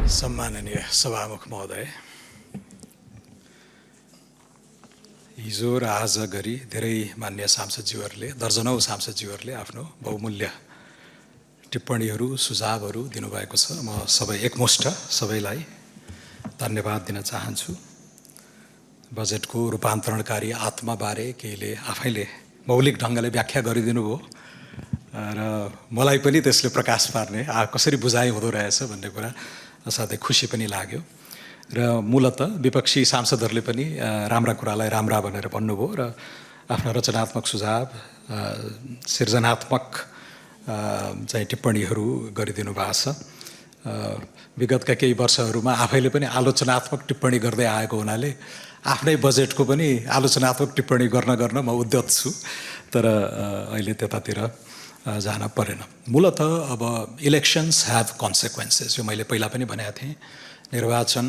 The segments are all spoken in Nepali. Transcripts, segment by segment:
सम्माननीय सभामुख महोदय, हिजो र आज गरी धेरै मान्य सांसदज्यूहरूले दर्जनौं सांसदज्यूहरूले आफ्नो बहुमूल्य टिप्पणीहरू सुझावहरू दिनुभएको छ। म एकमुष्ट सबैलाई धन्यवाद दिन चाहन्छु। बजेटको रूपान्तरणकारी आत्माबारे केहीले आफैले मौलिक ढङ्गले व्याख्या गरिदिनु भयो र मलाई पनि त्यसले प्रकाश पार्ने कसरी बुझाइ हुँदो रहेछ भन्ने कुरा असाध्यै खुसी पनि लाग्यो। र मूलतः विपक्षी सांसदहरूले पनि राम्रा कुरालाई राम्रा भनेर भन्नुभयो र आफ्ना रचनात्मक सुझाव सृजनात्मक चाहिँ टिप्पणीहरू गरिदिनु भएको छ। विगतका केही वर्षहरूमा आफैले पनि आलोचनात्मक टिप्पणी गर्दै आएको हुनाले आफ्नै बजेटको पनि आलोचनात्मक टिप्पणी गर्न म उद्यत छु, तर अहिले त्यतातिर जान परेन। मूलतः अब इलेक्सन्स ह्याभ कन्सिक्वेन्सेस, यो मैले पहिला पनि भनेको थिएँ। निर्वाचन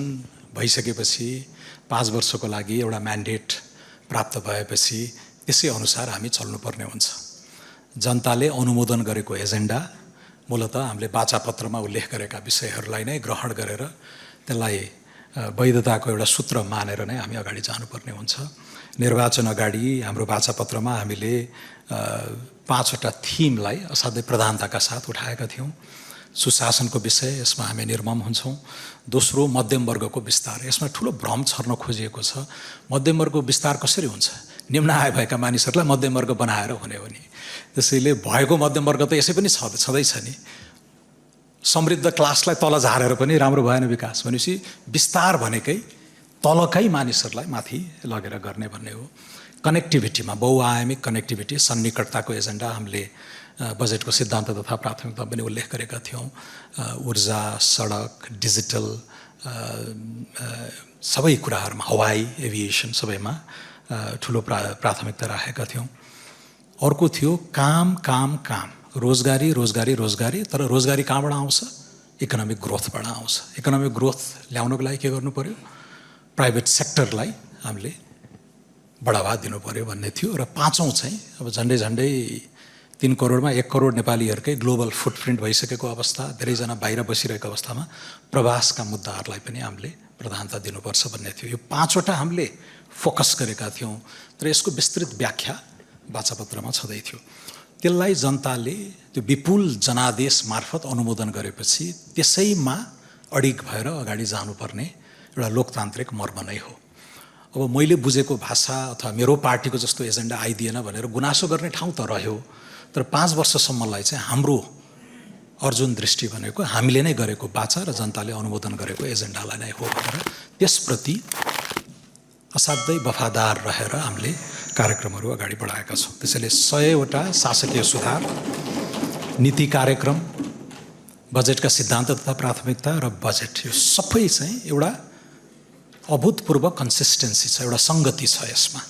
भइसकेपछि 5 वर्षको लागि एउटा म्यान्डेट प्राप्त भएपछि त्यसै अनुसार हामी चल्नुपर्ने हुन्छ। जनताले अनुमोदन गरेको एजेन्डा मूलतः हामीले वाचापत्रमा उल्लेख गरेका विषयहरूलाई नै ग्रहण गरेर त्यसलाई वैधताको एउटा सूत्र मानेर नै हामी अगाडि जानुपर्ने हुन्छ। निर्वाचन अगाडि हाम्रो वाचापत्रमा हामीले 5वटा थिमलाई असाध्यै प्रधानताका साथ उठाएका थियौँ। सुशासनको विषय, यसमा हामी निर्मम हुन्छौँ। दोस्रो, मध्यम वर्गको विस्तार, यसमा ठुलो भ्रम छर्न खोजिएको छ। मध्यम वर्गको विस्तार कसरी हुन्छ? निम्न आय भएका मानिसहरूलाई मध्यम वर्ग बनाएर हुने हो नि। त्यसैले भएको मध्यम वर्ग त यसै पनि छँदैछ नि। समृद्ध क्लासलाई तल झारेर पनि राम्रो भएन विकास। भनेपछि विस्तार भनेकै तलकै मानिसहरूलाई माथि लगेर गर्ने भन्ने हो। कनेक्टिभिटीमा बहुआयामिक कनेक्टिभिटी सन्निकटताको एजेन्डा हामीले बजेटको सिद्धान्त तथा प्राथमिकता पनि उल्लेख गरेका थियौँ। ऊर्जा, सडक, डिजिटल सबै कुराहरूमा, हवाई एभिएसन सबैमा ठुलो प्राथमिकता राखेका थियौँ। अर्को थियो काम काम काम, रोजगारी रोजगारी रोजगारी। तर रोजगारी कहाँबाट आउँछ? इकोनोमिक ग्रोथबाट आउँछ। इकोनोमिक ग्रोथ ल्याउनको लागि के गर्नु पर्यो? प्राइभेट सेक्टरलाई हामीले बढावा दिनु पर्यो भन्ने थियो। र 5औं चाहिँ अब झन्डै 3 करोडमा 1 करोड नेपालीहरूकै ग्लोबल फुटप्रिन्ट भइसकेको अवस्था, धेरैजना बाहिर बसिरहेको अवस्थामा प्रवासका मुद्दाहरूलाई पनि हामीले प्रधानता दिनुपर्छ भन्ने थियो। यो 5वटा हामीले फोकस गरेका थियौँ, तर यसको विस्तृत व्याख्या वाचापत्रमा छँदै थियो। त्यसलाई जनताले त्यो विपुल जनादेश मार्फत अनुमोदन गरेपछि त्यसैमा अडिग भएर अगाडि जानुपर्ने एउटा लोकतान्त्रिक मर्म नै हो। अब मैले बुझेको भाषा अथवा मेरो पार्टीको जस्तो एजेन्डा आइदिएन भनेर गुनासो गर्ने ठाउँ त रह्यो, तर 5 वर्षसम्मलाई चाहिँ हाम्रो अर्जुन दृष्टि भनेको हामीले नै गरेको बाचा र जनताले अनुमोदन गरेको एजेन्डालाई नै हो भनेर त्यसप्रति असाध्यै वफादार रहेर हामीले कार्यक्रमहरू अगाडि बढाएका छौँ। त्यसैले 100वटा शासकीय सुधार, नीति कार्यक्रम, बजेटका सिद्धान्त तथा प्राथमिकता र बजेट, यो सबै चाहिँ एउटा अभूतपूर्व कन्सिस्टेन्सी छ, एउटा सङ्गति छ यसमा।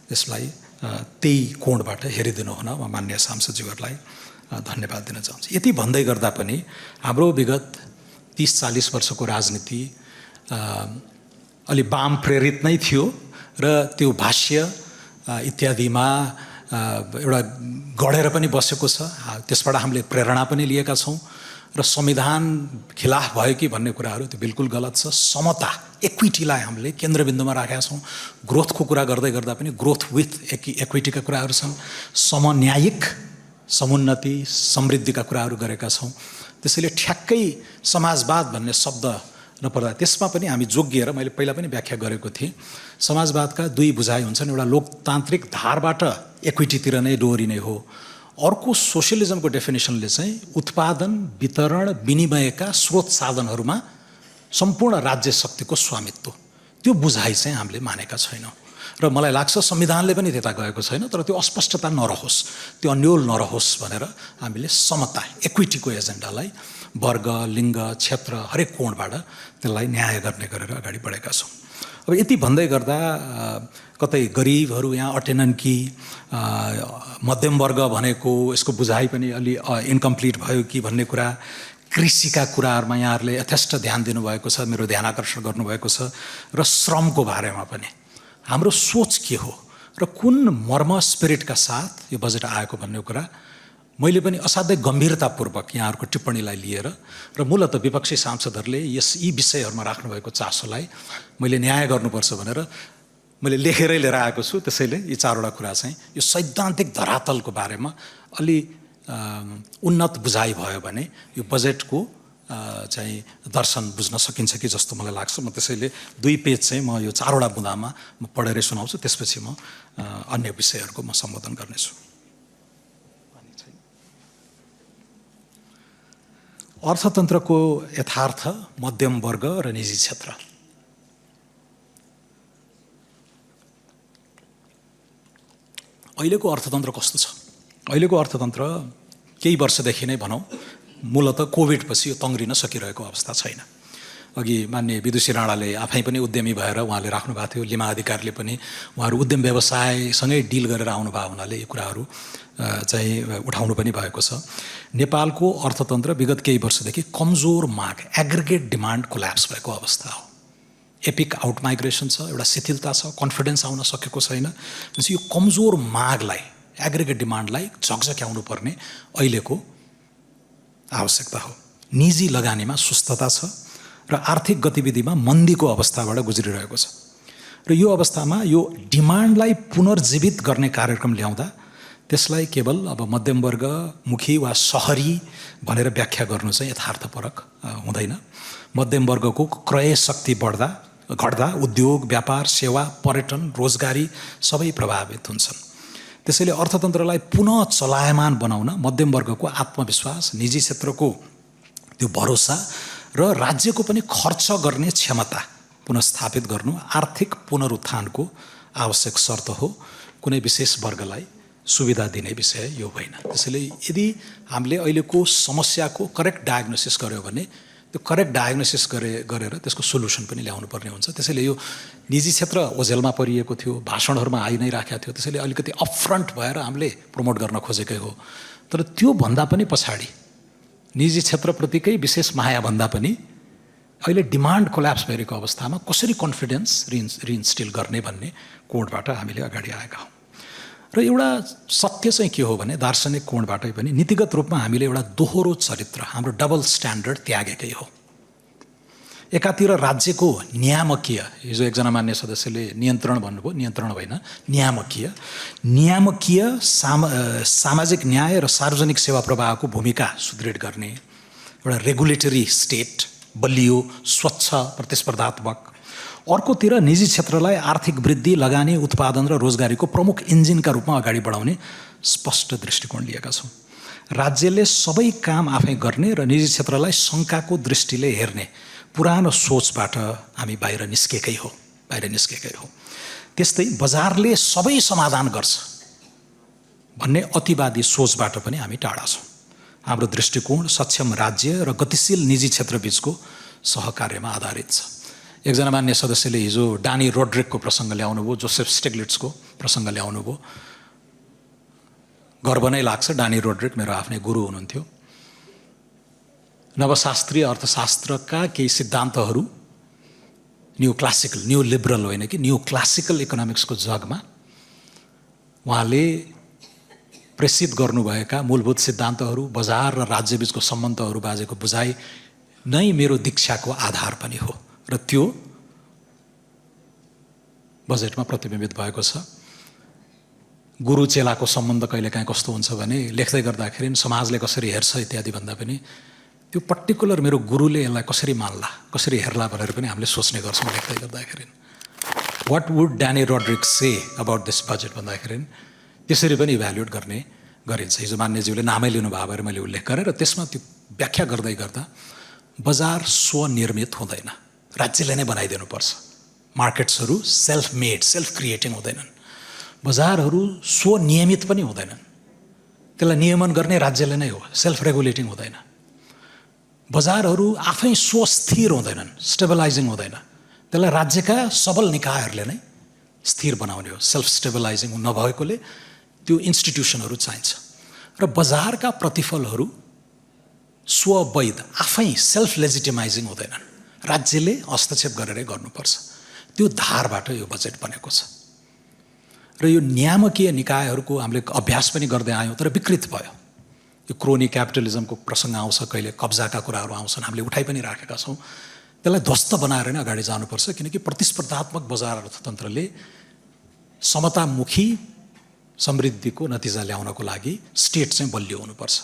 यसलाई त्यही कोणबाट हेरिदिनु हुन म मान्य सांसदज्यूहरूलाई धन्यवाद दिन चाहन्छु। यति भन्दै गर्दा पनि हाम्रो विगत 30-40 वर्षको राजनीति अलि वाम प्रेरित नै थियो र त्यो भाष्य इत्यादिमा एउटा गढेर पनि बसेको छ। त्यसबाट हामीले प्रेरणा पनि लिएका छौँ र संविधान खिलाफ भयो कि भन्ने कुराहरू त्यो बिल्कुल गलत छ। समता, इक्विटीलाई हामीले केन्द्रबिन्दुमा राखेका छौँ। ग्रोथको कुरा गर्दै गर्दा पनि ग्रोथ विथ इक्विटीका कुराहरू छन्। समन्यायिक समुन्नति समृद्धिका कुराहरू गरेका छौँ। त्यसैले ठ्याक्कै समाजवाद भन्ने शब्द नपर्दा त्यसमा पनि हामी जोगिएर, मैले पहिला पनि व्याख्या गरेको थिएँ, समाजवादका 2 बुझाइ हुन्छन्। एउटा लोकतान्त्रिक धारबाट इक्विटीतिर नै डोहोरिने हो। अर्को सोसियलिजमको डेफिनेसनले चाहिँ उत्पादन, वितरण, विनिमयका स्रोत साधनहरूमा सम्पूर्ण राज्य शक्तिको स्वामित्व, त्यो बुझाइ चाहिँ हामीले मानेका छैनौँ। र मलाई लाग्छ संविधानले पनि त्यता गएको छैन, तर त्यो अस्पष्टता नरहोस्, त्यो अन्यल नरहोस् भनेर हामीले समता, इक्विटीको एजेन्डालाई वर्ग, लिङ्ग, क्षेत्र हरेक कोणबाट त्यसलाई न्याय गर्ने गरेर अगाडि बढेका छौँ। अब यति भन्दै गर्दा कतै गरिबहरू यहाँ अटेनन् कि मध्यम वर्ग भनेको यसको बुझाइ पनि अलि इन्कम्प्लिट भयो कि भन्ने कुरा, कृषिका कुराहरूमा यहाँहरूले यथेष्ट ध्यान दिनुभएको छ, मेरो ध्यान आकर्षण गर्नुभएको छ, र श्रमको बारेमा पनि हाम्रो सोच के हो र कुन मर्म स्पिरिटका साथ यो बजेट आएको भन्ने कुरा मैले पनि असाध्यै गम्भीरतापूर्वक यहाँहरूको टिप्पणीलाई लिएर र मूलत विपक्षी सांसदहरूले यी विषयहरूमा राख्नुभएको चासोलाई मैले न्याय गर्नुपर्छ भनेर मैले लेखेरै लिएर आएको छु। त्यसैले यी चारवटा कुरा चाहिँ यो सैद्धान्तिक धरातलको बारेमा अलि उन्नत बुझाइ भयो भने यो बजेटको चाहिँ दर्शन बुझ्न सकिन्छ कि जस्तो मलाई लाग्छ। म त्यसैले 2 पेज चाहिँ म यो चारवटा बुँदामा म पढेरै सुनाउँछु, त्यसपछि म अन्य विषयहरूको म सम्बोधन गर्नेछु। अर्थतन्त्रको यथार्थ, मध्यम वर्ग र निजी क्षेत्र। अहिलेको अर्थतन्त्र कस्तो छ? अहिलेको अर्थतन्त्र केही वर्षदेखि नै भनौँ मूलतः कोभिड पछि यो तङ्ग्रिन सकिरहेको अवस्था छैन। अघि मान्य विदुषी राणाले आफै पनि उद्यमी भएर उहाँले राख्नु भएको थियो, लिमा अधिकारीले पनि उहाँहरू उद्यम व्यवसायसँगै डिल गरेर आउनुभयो हुनाले यो कुराहरू चाहिँ उठाउनु पनि भएको छ। नेपालको अर्थतन्त्र विगत केही वर्षदेखि कमजोर माग, एग्रिगेट डिमान्ड कोल्याप्स भएको अवस्था हो। एपिक आउट माइग्रेसन छ, एउटा शिथिलता छ, कन्फिडेन्स आउन सकेको छैन। यो कमजोर मागलाई, एग्रिगेट डिमान्डलाई झकझक्याउनु पर्ने अहिलेको आवश्यकता हो। निजी लगानीमा सुस्तता छ र आर्थिक गतिविधिमा मन्दीको अवस्थाबाट गुज्रिरहेको छ। र यो अवस्थामा यो डिमान्डलाई पुनर्जीवित गर्ने कार्यक्रम ल्याउँदा त्यसलाई केवल अब मध्यमवर्गमुखी वा सहरी भनेर व्याख्या गर्नु चाहिँ यथार्थपरक हुँदैन। मध्यमवर्गको क्रय शक्ति घट्दा उद्योग, व्यापार, सेवा, पर्यटन, रोजगारी सबै प्रभावित हुन्छन्। त्यसैले अर्थतन्त्रलाई पुनः चलायमान बनाउन मध्यमवर्गको आत्मविश्वास, निजी क्षेत्रको त्यो भरोसा र राज्यको पनि खर्च गर्ने क्षमता पुनर्स्थापित गर्नु आर्थिक पुनरुत्थानको आवश्यक शर्त हो। कुनै विशेष वर्गलाई सुविधा दिने विषय यो होइन। त्यसैले यदि हामीले अहिलेको समस्याको करेक्ट डायग्नोसिस गर्यो भने त्यो करेक्ट डायग्नोसिस गरेर त्यसको सोल्युसन पनि ल्याउनु पर्ने हुन्छ। त्यसैले यो निजी क्षेत्र ओझेलमा परिएको थियो, भाषणहरूमा आइ नै राखेको थियो। त्यसैले अलिकति अपफ्रन्ट भएर हामीले प्रमोट गर्न खोजेकै हो। तर त्यो भन्दा पनि पछाडि निजी क्षेत्रप्रतिकै विशेष माया भन्दा पनि अहिले डिमान्ड कोल्याप्स भइरहेको अवस्थामा कसरी कन्फिडेन्स रिइन्स्टिल गर्ने भन्ने कोणबाट हामीले अगाडि आएका हौँ। र एउटा सत्य चाहिँ के हो भने दार्शनिक कोणबाटै पनि नीतिगत रूपमा हामीले एउटा दोहोरो चरित्र, हाम्रो डबल स्ट्यान्डर्ड त्यागेकै हो। एकातिर राज्यको नियामकीय, हिजो एकजना मान्य सदस्यले नियन्त्रण भन्नुभयो, नियन्त्रण होइन, नियामकीय सामाजिक न्याय र सार्वजनिक सेवा प्रवाहको भूमिका सुदृढ गर्ने एउटा रेगुलेटरी स्टेट, बलियो, स्वच्छ, प्रतिस्पर्धात्मक। अर्कोतिर निजी क्षेत्रलाई आर्थिक वृद्धि, लगानी, उत्पादन र रोजगारीको प्रमुख इन्जिनका रूपमा अगाडि बढाउने स्पष्ट दृष्टिकोण लिएका छौँ। राज्यले सबै काम आफै गर्ने र निजी क्षेत्रलाई शङ्काको दृष्टिले हेर्ने पुरानो सोचबाट हामी बाहिर निस्केकै हो। त्यस्तै बजारले सबै समाधान गर्छ भन्ने अतिवादी सोचबाट पनि हामी टाढा छौँ। हाम्रो दृष्टिकोण सक्षम राज्य र गतिशील निजी क्षेत्रबीचको सहकार्यमा आधारित छ। एकजना मान्य सदस्यले हिजो डानी रोड्रिकको प्रसङ्ग ल्याउनुभयो, जोसेफ स्टिग्लिट्सको प्रसङ्ग ल्याउनुभयो। गर्व नै लाग्छ, डानी रोड्रिक मेरो आफ्नै गुरु हुनुहुन्थ्यो। नवशास्त्रीय अर्थशास्त्रका केही सिद्धान्तहरू न्यू क्लासिकल, न्यू लिबरल होइन कि न्यू क्लासिकल इकोनोमिक्सको जगमा उहाँले प्रेषित गर्नुभएका मूलभूत सिद्धान्तहरू, बजार र राज्यबीचको सम्बन्धहरू बाजेको बुझाइ नै मेरो दीक्षाको आधार पनि हो र त्यो बजेटमा प्रतिबिम्बित भएको छ। गुरु चेलाको सम्बन्ध कहिलेकाहीँ कस्तो हुन्छ भने लेख्दै गर्दाखेरि समाजले कसरी हेर्छ इत्यादि भन्दा पनि त्यो पर्टिकुलर मेरो गुरुले यसलाई कसरी मान्ला, कसरी हेर्ला भनेर पनि हामीले सोच्ने गर्छौँ लेख्दै गर्दाखेरि। What would Dani Rodrik say about this budget भन्दाखेरि त्यसरी पनि इभ्यालुएट गर्ने गरिन्छ। हिजो मान्यज्यूले नामै लिनुभयो भएर मैले उल्लेख गरेँ र त्यसमा त्यो व्याख्या गर्दै गर्दा बजार स्वनिर्मित हुँदैन, राज्यले नै बनाइदिनुपर्छ। मार्केट्सहरू सेल्फ मेड, सेल्फ क्रिएटिङ हुँदैनन्। बजारहरू स्वनियमित पनि हुँदैनन्, त्यसलाई नियमन गर्ने राज्यले नै हो, सेल्फ रेगुलेटिङ हुँदैन। बजारहरू आफै स्वस्थिर हुँदैनन्, स्टेबलाइजिङ हुँदैन, त्यसलाई राज्यका सबल निकायहरूले नै स्थिर बनाउने हो। सेल्फ स्टेबलाइजिङ नभएकोले त्यो इन्स्टिट्युसनहरू चाहिन्छ। र बजारका प्रतिफलहरू स्ववैध, आफै सेल्फ लेजिटिमाइजिङ हुँदैनन्, राज्यले हस्तक्षेप गरेरै गर्नुपर्छ। त्यो धारबाट यो बजेट बनेको छ। र यो नियामकीय निकायहरूको हामीले अभ्यास पनि गर्दै आयौँ तर विकृत भयो। यो क्रोनी क्यापिटलिजमको प्रसङ्ग आउँछ, कहिले कब्जाका कुराहरू आउँछन्, हामीले उठाइ पनि राखेका छौँ। त्यसलाई ध्वस्त बनाएर नै अगाडि जानुपर्छ, किनकि प्रतिस्पर्धात्मक बजार अर्थतन्त्रले समतामुखी समृद्धिको नतिजा ल्याउनको लागि स्टेट चाहिँ बलियो हुनुपर्छ।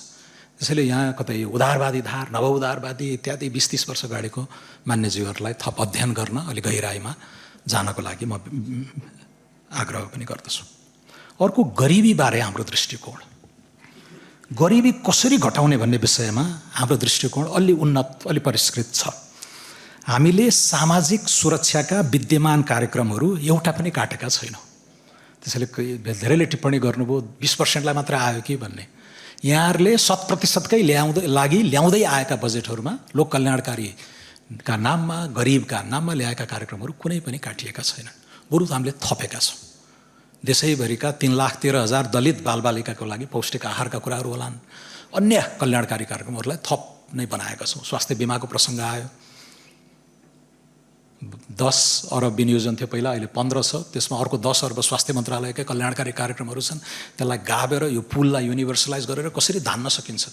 त्यसैले यहाँ कतै उदारवादी धार, नवउदारवादी इत्यादि 20-30 वर्ष अगाडिको मान्यज्यूहरूलाई थप अध्ययन गर्न अलि गहिराईमा जानको लागि म आग्रह पनि गर्दछु। अर्को गरिबीबारे हाम्रो दृष्टिकोण, गरिबी कसरी घटाउने भन्ने विषयमा हाम्रो दृष्टिकोण अलि उन्नत, अलि परिष्कृत छ। हामीले सामाजिक सुरक्षाका विद्यमान कार्यक्रमहरू एउटा पनि काटेका छैनौँ। त्यसैले धेरैले टिप्पणी गर्नुभयो 20%लाई मात्र आयो कि भन्ने। यहाँहरूले 100%कै ल्याउँदै आएका बजेटहरूमा लोक कल्याणकारीका नाममा, गरिबका नाममा ल्याएका कार्यक्रमहरू कुनै पनि काटिएका छैनन्, बरु हामीले थपेका छौँ। देशैभरिका 3,13,000 दलित बालबालिकाको लागि पौष्टिक आहारका कुराहरू होलान्, अन्य कल्याणकारी कार्यक्रमहरूलाई थप नै बनाएका छौँ। स्वास्थ्य बिमाको प्रसङ्ग आयो, 10 अरब विनियोजन थियो पहिला, अहिले 15 छ। त्यसमा अर्को 10 अर्ब स्वास्थ्य मन्त्रालयकै कल्याणकारी कार्यक्रमहरू छन्। त्यसलाई गाभेर यो पुललाई युनिभर्सलाइज गरेर कसरी धान्न सकिन्छ,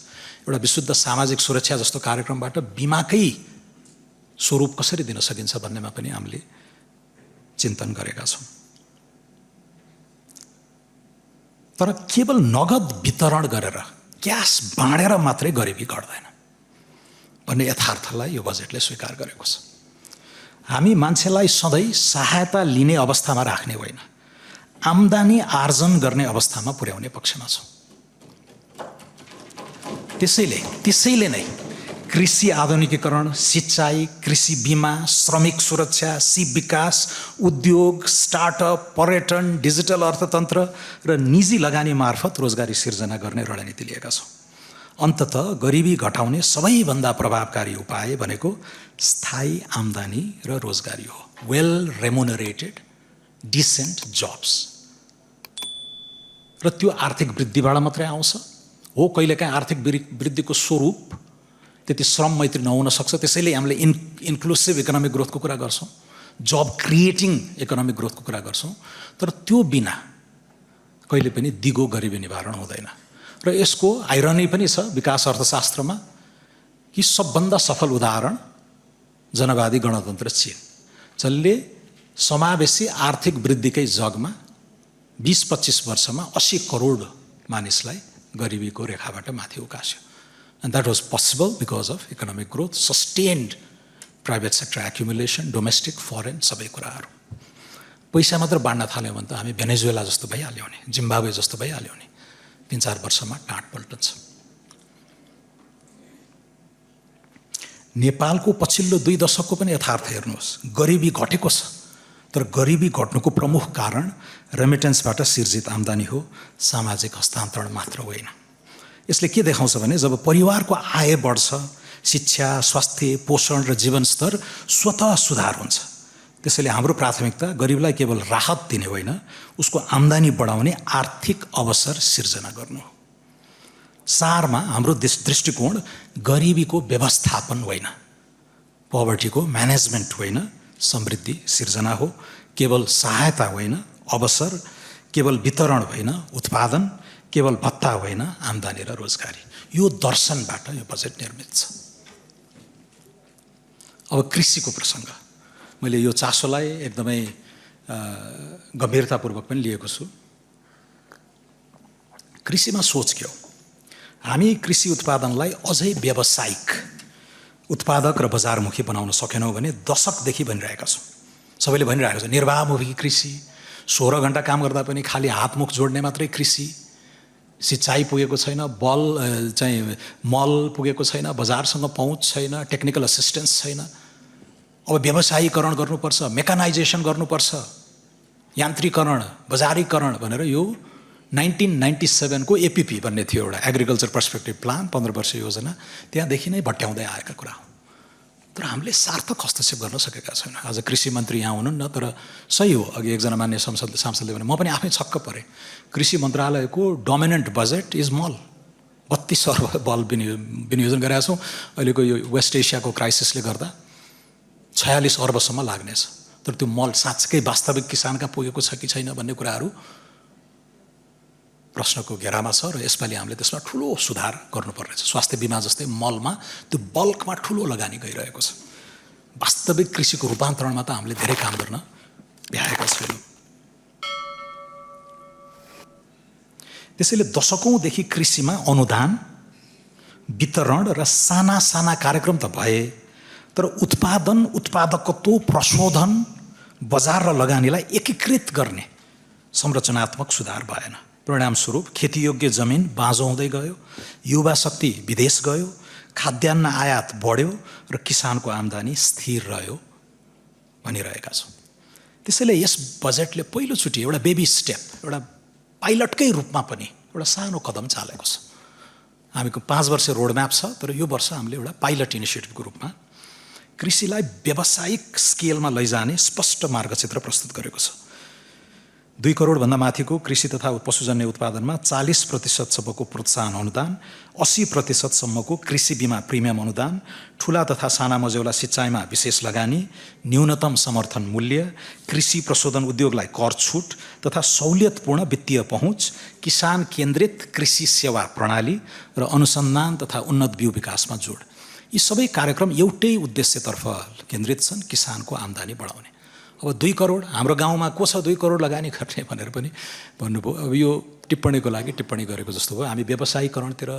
एउटा विशुद्ध सामाजिक सुरक्षा जस्तो कार्यक्रमबाट बिमाकै स्वरूप कसरी दिन सकिन्छ भन्नेमा पनि हामीले चिन्तन गरेका छौँ। तर केवल नगद वितरण गरेर, क्यास बाँडेर मात्रै गरिबी घट्दैन भन्ने यथार्थलाई यो बजेटले स्वीकार गरेको छ। हामी मान्छेलाई सधैँ सहायता लिने अवस्थामा राख्ने होइन, आम्दानी आर्जन गर्ने अवस्थामा पुर्याउने पक्षमा छौँ। त्यसैले नै कृषि आधुनिकीकरण, सिँचाइ, कृषि बिमा, श्रमिक सुरक्षा, सिप विकास, उद्योग, स्टार्टअप, पर्यटन, डिजिटल अर्थतन्त्र र निजी लगानी मार्फत रोजगारी सिर्जना गर्ने रणनीति लिएका छौँ। अन्ततः गरिबी घटाउने सबैभन्दा प्रभावकारी उपाय भनेको स्थायी आम्दानी र रोजगारी हो। वेल रेमुनरेटेड डिसेन्ट जब्स, र त्यो आर्थिक वृद्धिबाट मात्रै आउँछ हो। कहिलेकाहीँ आर्थिक वृद्धिको स्वरूप त्यति श्रम मैत्री नहुन सक्छ। त्यसैले हामीले इन्क्लुसिभ इकोनोमिक ग्रोथको कुरा गर्छौँ, जब क्रिएटिङ इकोनोमिक ग्रोथको कुरा गर्छौँ। तर त्यो बिना कहिले पनि दिगो गरिबी निवारण हुँदैन। र यसको आइरनी पनि छ विकास अर्थशास्त्रमा कि सबभन्दा सफल उदाहरण जनवादी गणतन्त्र चीन, जसले समावेशी आर्थिक वृद्धिकै जगमा 20-25 वर्षमा 80 करोड मानिसलाई गरिबीको रेखाबाट माथि उकास्यो। And that was possible because of economic growth, sustained private sector accumulation, domestic, foreign, सबै कुराहरू। पैसा मात्र बाँड्न थाल्यो भने त हामी भेनेजुएला जस्तो भइहाल्यो नि, जिम्बाब्वे जस्तो भइहाल्यो नि, 3-4 वर्षमा टाँट पल्टन्छ। नेपालको पछिल्लो 2 दशकको पनि यथार्थ हेर्नुहोस्, गरिबी घटेको छ। तर गरिबी घट्नुको प्रमुख कारण रेमिटेन्सबाट सिर्जित आम्दानी हो, सामाजिक हस्तान्तरण मात्र होइन। यसले के देखाउँछ भने जब परिवारको आय बढ्छ, शिक्षा, स्वास्थ्य, पोषण र जीवनस्तर स्वतः सुधार हुन्छ। त्यसैले हाम्रो प्राथमिकता गरिबलाई केवल राहत दिने होइन, उसको आम्दानी बढाउने आर्थिक अवसर सिर्जना गर्नु हो। सारमा हाम्रो दृष्टिकोण गरिबीको व्यवस्थापन होइन, पोभर्टीको म्यानेजमेन्ट होइन, समृद्धि सिर्जना हो। केवल सहायता होइन, अवसर, केवल वितरण होइन, उत्पादन, केवल भत्ता होइन, आम्दानी र रोजगारी। यो दर्शनबाट यो बजेट निर्मित छ। अब कृषिको प्रसङ्ग, मैले यो चासोलाई एकदमै गम्भीरतापूर्वक पनि लिएको छु। कृषिमा सोच के हो? हामी कृषि उत्पादनलाई अझै व्यावसायिक, उत्पादक र बजारमुखी बनाउन सकेनौँ भने दशकदेखि भनिरहेका छौँ, सबैले भनिरहेको छ निर्वाहमुखी कृषि, 16 घण्टा काम गर्दा पनि खालि हातमुख जोड्ने मात्रै कृषि, सिँचाइ पुगेको छैन, मल पुगेको छैन, बजारसँग पहुँच छैन, टेक्निकल असिस्टेन्स छैन। अब व्यवसायीकरण गर्नुपर्छ, मेकानाइजेसन गर्नुपर्छ, यान्त्रिकरण, बजारीकरण भनेर यो 1997 को एपीपी भन्ने थियो एउटा एग्रिकल्चर पर्सपेक्टिभ प्लान, 15 वर्ष योजना, त्यहाँदेखि नै भट्याउँदै आएका कुरा हो। तर हामीले सार्थक हस्तक्षेप गर्न सकेका छैनौँ। आज कृषि मन्त्री यहाँ हुनुहुन्न, तर सही हो, अघि एकजना मान्य सांसदले भने म पनि आफै छक्क परेँ। कृषि मन्त्रालयको डोमिनेन्ट बजेट इज मल, 32 अर्ब बल विनियोजन गरेका छौँ। अहिलेको यो वेस्ट एसियाको क्राइसिसले गर्दा 46 अर्बसम्म लाग्नेछ। तर त्यो मल साँच्चै वास्तविक किसानका पुगेको छ कि छैन भन्ने कुराहरू प्रश्नको घेरामा छ र यसपालि हामीले त्यसमा ठुलो सुधार गर्नुपर्नेछ। स्वास्थ्य बिमा जस्तै मलमा त्यो बल्कमा ठुलो लगानी गइरहेको छ। वास्तविक कृषिको रूपान्तरणमा त हामीले धेरै काम गर्न भ्याएका छैनौँ। त्यसैले दशकौँदेखि कृषिमा अनुदान वितरण र साना साना कार्यक्रम त भए, तर उत्पादन, उत्पादकत्व, प्रशोधन, बजार र लगानीलाई एकीकृत गर्ने संरचनात्मक सुधार भएन। परिणामस्वरूप खेतीयोग्य जमिन बाँझो हुँदै गयो, युवा शक्ति विदेश गयो, खाद्यान्न आयात बढ्यो र किसानको आम्दानी स्थिर रह्यो भनिरहेका छौँ। त्यसैले यस बजेटले पहिलोचोटि एउटा बेबी स्टेप, एउटा पाइलटकै रूपमा पनि एउटा सानो कदम चालेको छ। हामीको 5 वर्ष रोडम्याप छ, तर यो वर्ष हामीले एउटा पाइलट इनिसिएटिभको रूपमा कृषिलाई व्यावसायिक स्केलमा लैजाने स्पष्ट मार्गचित्र प्रस्तुत गरेको छ। 2 करोडभन्दा माथिको कृषि तथा पशुजन्य उत्पादनमा 40% प्रोत्साहन अनुदान, 80% कृषि बिमा प्रिमियम अनुदान, ठुला तथा साना मझौला सिँचाइमा विशेष लगानी, न्यूनतम समर्थन मूल्य, कृषि प्रशोधन उद्योगलाई कर छुट तथा सहुलियतपूर्ण वित्तीय पहुँच, किसान केन्द्रित कृषि सेवा प्रणाली र अनुसन्धान तथा उन्नत बिउ विकासमा जोड। यी सबै कार्यक्रम एउटै उद्देश्यतर्फ केन्द्रित छन्, किसानको आम्दानी बढाउने। अब 2 करोड हाम्रो गाउँमा को छ 2 करोड लगानी गर्ने भनेर पनि भन्नुभयो। अब यो टिप्पणीको लागि टिप्पणी गरेको जस्तो भयो। हामी व्यावसायीकरणतिर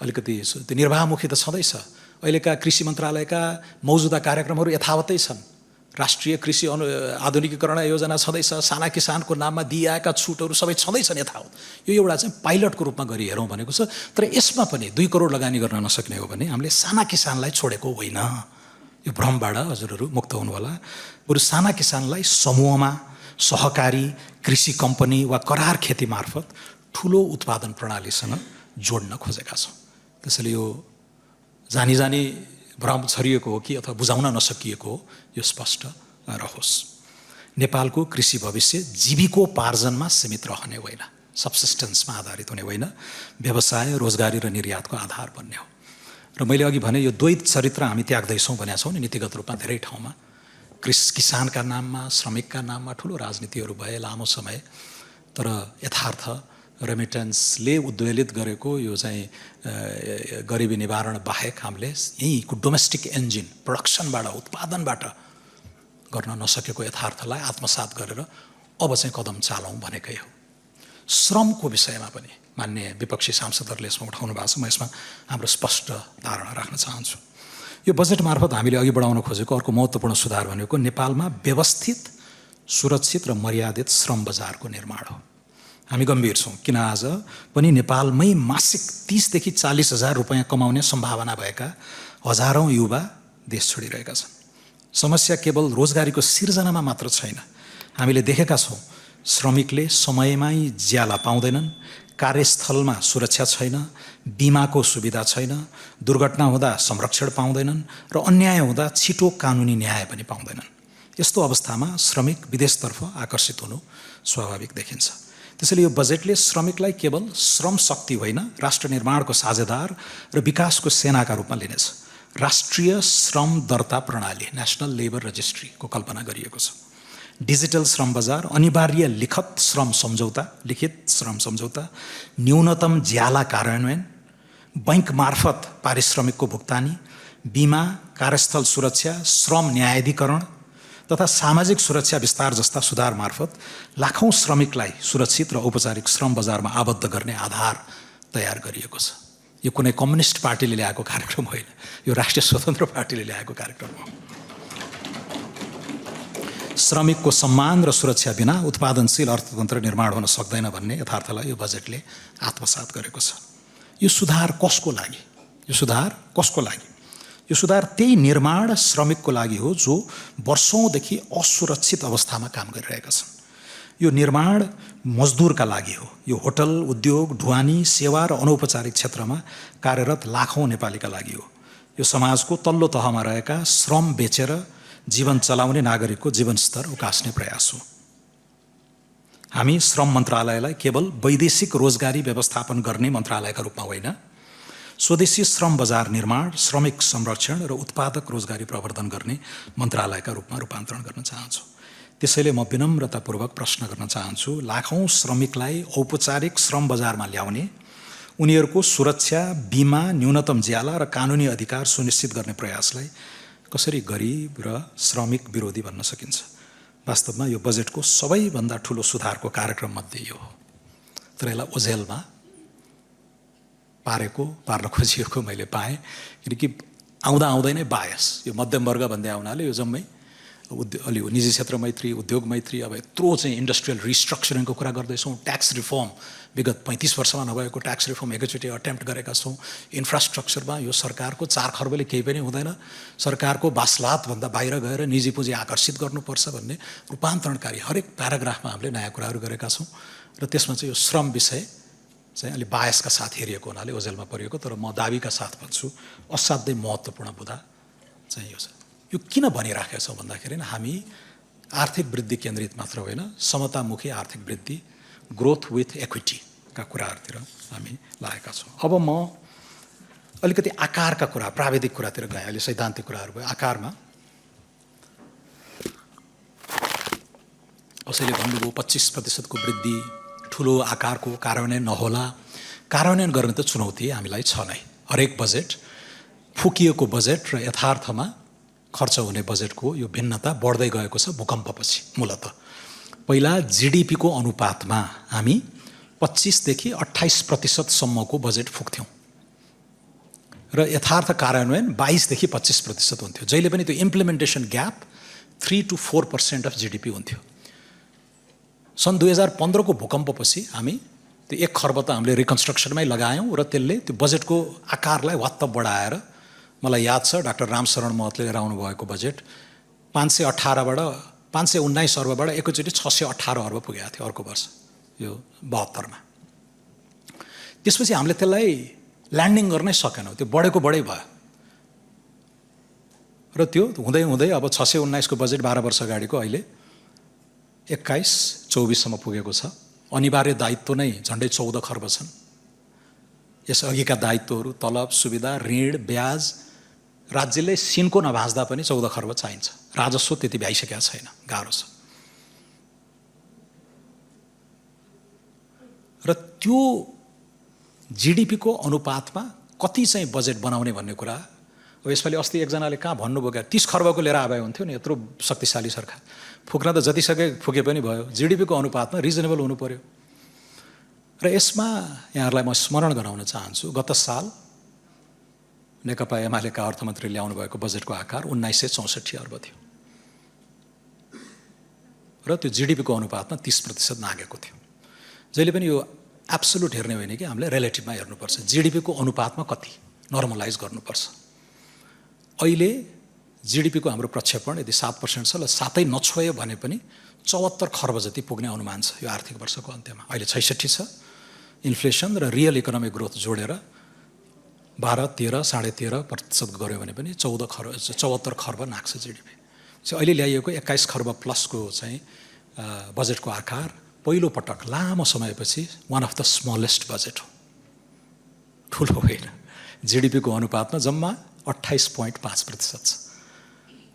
अलिकति त्यो निर्वाहमुखी त छँदैछ। अहिलेका कृषि मन्त्रालयका मौजुदा कार्यक्रमहरू यथावतै छन्। राष्ट्रिय कृषि आधुनिकीकरण योजना छँदैछ, साना किसानको नाममा दिइएका छुटहरू सबै छँदैछन् यथावत। यो एउटा चाहिँ पाइलटको रूपमा गरी हेरौँ भनेको छ। तर यसमा पनि 2 करोड लगानी गर्न नसक्ने हो भने हामीले साना किसानलाई छोडेको होइन। यो भ्रमबाट हजुरहरू मुक्त हुनुहोला। बरु साना किसानलाई समूहमा, सहकारी, कृषि कम्पनी वा करार खेती मार्फत ठुलो उत्पादन प्रणालीसँग जोड्न खोजेका छौँ। त्यसैले यो जानी जानी भ्रम छरिएको हो कि अथवा बुझाउन नसकिएको हो, यो स्पष्ट रहोस्। नेपालको कृषि भविष्य जीविकोपार्जनमा सीमित रहने होइन, सबसिस्टेन्समा आधारित हुने होइन, व्यवसाय, रोजगारी र निर्यातको आधार बन्ने हो। र मैले अघि भने यो द्वैत चरित्र हामी त्याग्दैछौँ भनेका छौँ नि नीतिगत रूपमा धेरै ठाउँमा। किसानका नाममा, श्रमिकका नाममा ठुलो राजनीतिहरू भए लामो समय, तर यथार्थ रेमिटेन्सले उद्वेलित गरेको यो चाहिँ गरिबी निवारण बाहेक हामीले यहीँको डोमेस्टिक इन्जिन प्रोडक्सनबाट, उत्पादनबाट गर्न नसकेको यथार्थलाई आत्मसात गरेर अब चाहिँ कदम चालौँ भनेकै हो। श्रमको विषयमा पनि मान्य विपक्षी सांसदहरूले यसमा उठाउनु भएको छ। म यसमा हाम्रो स्पष्ट धारणा राख्न चाहन्छु। यो बजेट मार्फत हामीले अघि बढाउन खोजेको अर्को महत्त्वपूर्ण सुधार भनेको नेपालमा व्यवस्थित, सुरक्षित र मर्यादित श्रम बजारको निर्माण हो। हामी गम्भीर छौँ किन आज पनि नेपालमै मासिक 30 देखि 40 हजार रुपैयाँ कमाउने सम्भावना भएका हजारौँ युवा देश छोडिरहेका छन्। समस्या केवल रोजगारीको सिर्जनामा मात्र छैन। हामीले देखेका छौँ श्रमिकले समयमै ज्याला पाउँदैनन्, कार्यस्थलमा सुरक्षा छैन, बिमाको सुविधा छैन, दुर्घटना हुँदा संरक्षण पाउँदैनन् र अन्याय हुँदा छिटो कानुनी न्याय पनि पाउँदैनन्। यस्तो अवस्थामा श्रमिक विदेशतर्फ आकर्षित हुनु स्वाभाविक देखिन्छ। त्यसैले यो बजेटले श्रमिकलाई केवल श्रम शक्ति होइन, राष्ट्र निर्माणको साझेदार र विकासको सेनाका रूपमा लिनेछ। राष्ट्रिय श्रम दर्ता प्रणाली, नेशनल लेबर रजिस्ट्रीको कल्पना गरिएको छ। डिजिटल श्रम बजार, अनिवार्य लिखित श्रम सम्झौता, न्यूनतम ज्याला कार्यान्वयन, बैंक मार्फत पारिश्रमिकको भुक्तानी, बिमा, कार्यस्थल सुरक्षा, श्रम न्यायाधिकरण तथा सामाजिक सुरक्षा विस्तार जस्ता सुधार मार्फत लाखौँ श्रमिकलाई सुरक्षित र औपचारिक श्रम बजारमा आबद्ध गर्ने आधार तयार गरिएको छ। यो कुनै कम्युनिस्ट पार्टीले ल्याएको कार्यक्रम होइन, यो राष्ट्रिय स्वतन्त्र पार्टीले ल्याएको कार्यक्रम हो। श्रमिकको सम्मान र सुरक्षा बिना उत्पादनशील अर्थतन्त्र निर्माण हुन सक्दैन भन्ने यथार्थलाई यो बजेटले आत्मसात गरेको छ। यो सुधार कसको लागि? यो सुधार त्यही निर्माण श्रमिकको लागि हो जो वर्षौँदेखि असुरक्षित अवस्थामा काम गरिरहेका छन्। यो निर्माण मजदुरका लागि हो। यो होटल, उद्योग, ढुवानी, सेवा र अनौपचारिक क्षेत्रमा कार्यरत लाखौँ नेपालीका लागि हो। यो समाजको तल्लो तहमा रहेका श्रम बेचेर जीवन चलाउने नागरिकको जीवनस्तर उकास्ने प्रयास हो। हामी श्रम मन्त्रालयलाई केवल वैदेशिक रोजगारी व्यवस्थापन गर्ने मन्त्रालयका रूपमा होइन, स्वदेशी श्रम बजार निर्माण, श्रमिक संरक्षण र उत्पादक रोजगारी प्रवर्धन गर्ने मन्त्रालयका रूपमा रूपान्तरण गर्न चाहन्छौँ। त्यसैले म विनम्रतापूर्वक प्रश्न गर्न चाहन्छु, लाखौं श्रमिकलाई औपचारिक श्रम बजारमा ल्याउने, उनीहरूको सुरक्षा, बीमा, न्यूनतम ज्याला र कानुनी अधिकार सुनिश्चित गर्ने प्रयासलाई कसरी गरिब र श्रमिक विरोधी भन्न सकिन्छ? वास्तवमा यो बजेटको सबैभन्दा ठुलो सुधारको कार्यक्रम मध्ये यो हो। तर यसलाई ओझेलमा पार्न खोजिएको मैले पाएँ, किनकि आउँदै नै बायस, यो मध्यम वर्ग भन्दै आउनाले यो जम्मै अलि निजी क्षेत्र मैत्री, उद्योग मैत्री, अब यत्रो चाहिँ इन्डस्ट्रियल रिस्ट्रक्चरिङको कुरा गर्दैछौँ, ट्याक्स रिफर्म विगत 35 वर्षमा नभएको ट्याक्स रिफर्म एकैचोटि अटेम्प्ट गरेका छौँ, इन्फ्रास्ट्रक्चरमा यो सरकारको 4 खर्बले केही पनि हुँदैन, सरकारको बासलातभन्दा बाहिर गएर निजी पुँजी आकर्षित गर्नुपर्छ भन्ने रूपान्तरणकारी हरेक प्याराग्राफमा हामीले नयाँ कुराहरू गरेका छौँ। र त्यसमा चाहिँ यो श्रम विषय चाहिँ अलि बायसका साथ हेरिएको हुनाले ओझेलमा परिएको, तर म दाबीका साथ भन्छु असाध्यै महत्त्वपूर्ण मुद्दा चाहिँ यो छ। यो किन भनिराखेका छौँ भन्दाखेरि हामी आर्थिक वृद्धि केन्द्रित मात्र होइन, समतामुखी आर्थिक वृद्धि, ग्रोथ विथ इक्विटीका कुराहरूतिर हामी लागेका छौँ। अब म अलिकति आकारका कुरा, प्राविधिक कुरातिर गएँ, अहिले सैद्धान्तिक कुराहरू भयो। आकारमा कसैले भन्नुभयो 25% को वृद्धि ठुलो आकारको कार्यान्वयन नहोला। कार्यान्वयन गर्ने त चुनौती हामीलाई छ नै। हरेक बजेट, फुकिएको बजेट र यथार्थमा खर्च हुने बजेटको यो भिन्नता बढ्दै गएको छ भूकम्पपछि। मूलतः पहिला जीडीपीको अनुपातमा हामी 25 देखि 28% सम्मको बजेट फुक्थ्यौँ र यथार्थ कार्यान्वयन 22 देखि 25% हुन्थ्यो। जहिले पनि त्यो implementation gap 3 to 4% of GDP हुन्थ्यो। सन् 2015 को भूकम्पपछि हामी त्यो 1 खर्ब त हामीले रिकन्स्ट्रक्सनमै लगायौँ र त्यसले त्यो बजेटको आकारलाई वात्त बढाएर, मलाई याद छ डाक्टर रामशरण महतले लिएर आउनुभएको बजेट 519 अर्बबाट एकैचोटि 618 अर्ब पुगेको थियो अर्को वर्ष, यो 72 मा। त्यसपछि हामीले त्यसलाई ल्यान्डिङ गर्नै सकेनौँ, त्यो बढेको बढै भयो र त्यो हुँदै हुँदै अब 619 को बजेट 12 वर्ष अगाडिको अहिले 21-24 सम्म पुगेको छ। अनिवार्य दायित्व नै झन्डै 14 खर्ब छन्। यसअघिका दायित्वहरू, तलब, सुविधा, ऋण, ब्याज, राज्यले सिनको नभाँच्दा पनि 14 खर्ब चाहिन्छ। राजस्व त्यति भ्याइसकेका छैन, गाह्रो छ। र त्यो जीडीपीको अनुपातमा कति चाहिँ बजेट बनाउने भन्ने कुरा, अब यसपालि अस्ति एकजनाले कहाँ भन्नुभयो क्या 30 खर्बको लिएर आए हुन्थ्यो नि, यत्रो शक्तिशाली सरकार। फुक्न त जति सके फुके पनि भयो, जीडीपीको अनुपातमा रिजनेबल हुनु पर्यो। र यसमा यहाँहरूलाई म स्मरण गराउन चाहन्छु, गत साल नेकपा एमालेका अर्थमन्त्री ल्याउनु भएको बजेटको आकार 1964 अर्ब थियो र त्यो जीडीपीको अनुपातमा 30% नागेको थियो। जहिले पनि यो एब्सोल्युट हेर्ने होइन कि हामीले रिलेटिभमा हेर्नुपर्छ। जीडीपीको अनुपातमा कति नर्मलाइज गर्नुपर्छ। अहिले जीडीपीको हाम्रो प्रक्षेपण यदि 7% छ, ल 7 नछोयो भने पनि 74 खर्ब जति पुग्ने अनुमान छ यो आर्थिक वर्षको अन्त्यमा। अहिले 66 छ। इन्फ्लेसन र रियल इकोनोमिक ग्रोथ जोडेर 12, 13, 13.5% गऱ्यो भने पनि 74 खर्ब नाग्छ जीडीपी। अहिले ल्याइएको 21 खर्ब प्लसको चाहिँ बजेटको आकार पहिलो पटक लामो समयपछि one of the smallest budget हो, ठुलो होइन। जीडीपीको अनुपातमा जम्मा 28.5% छ।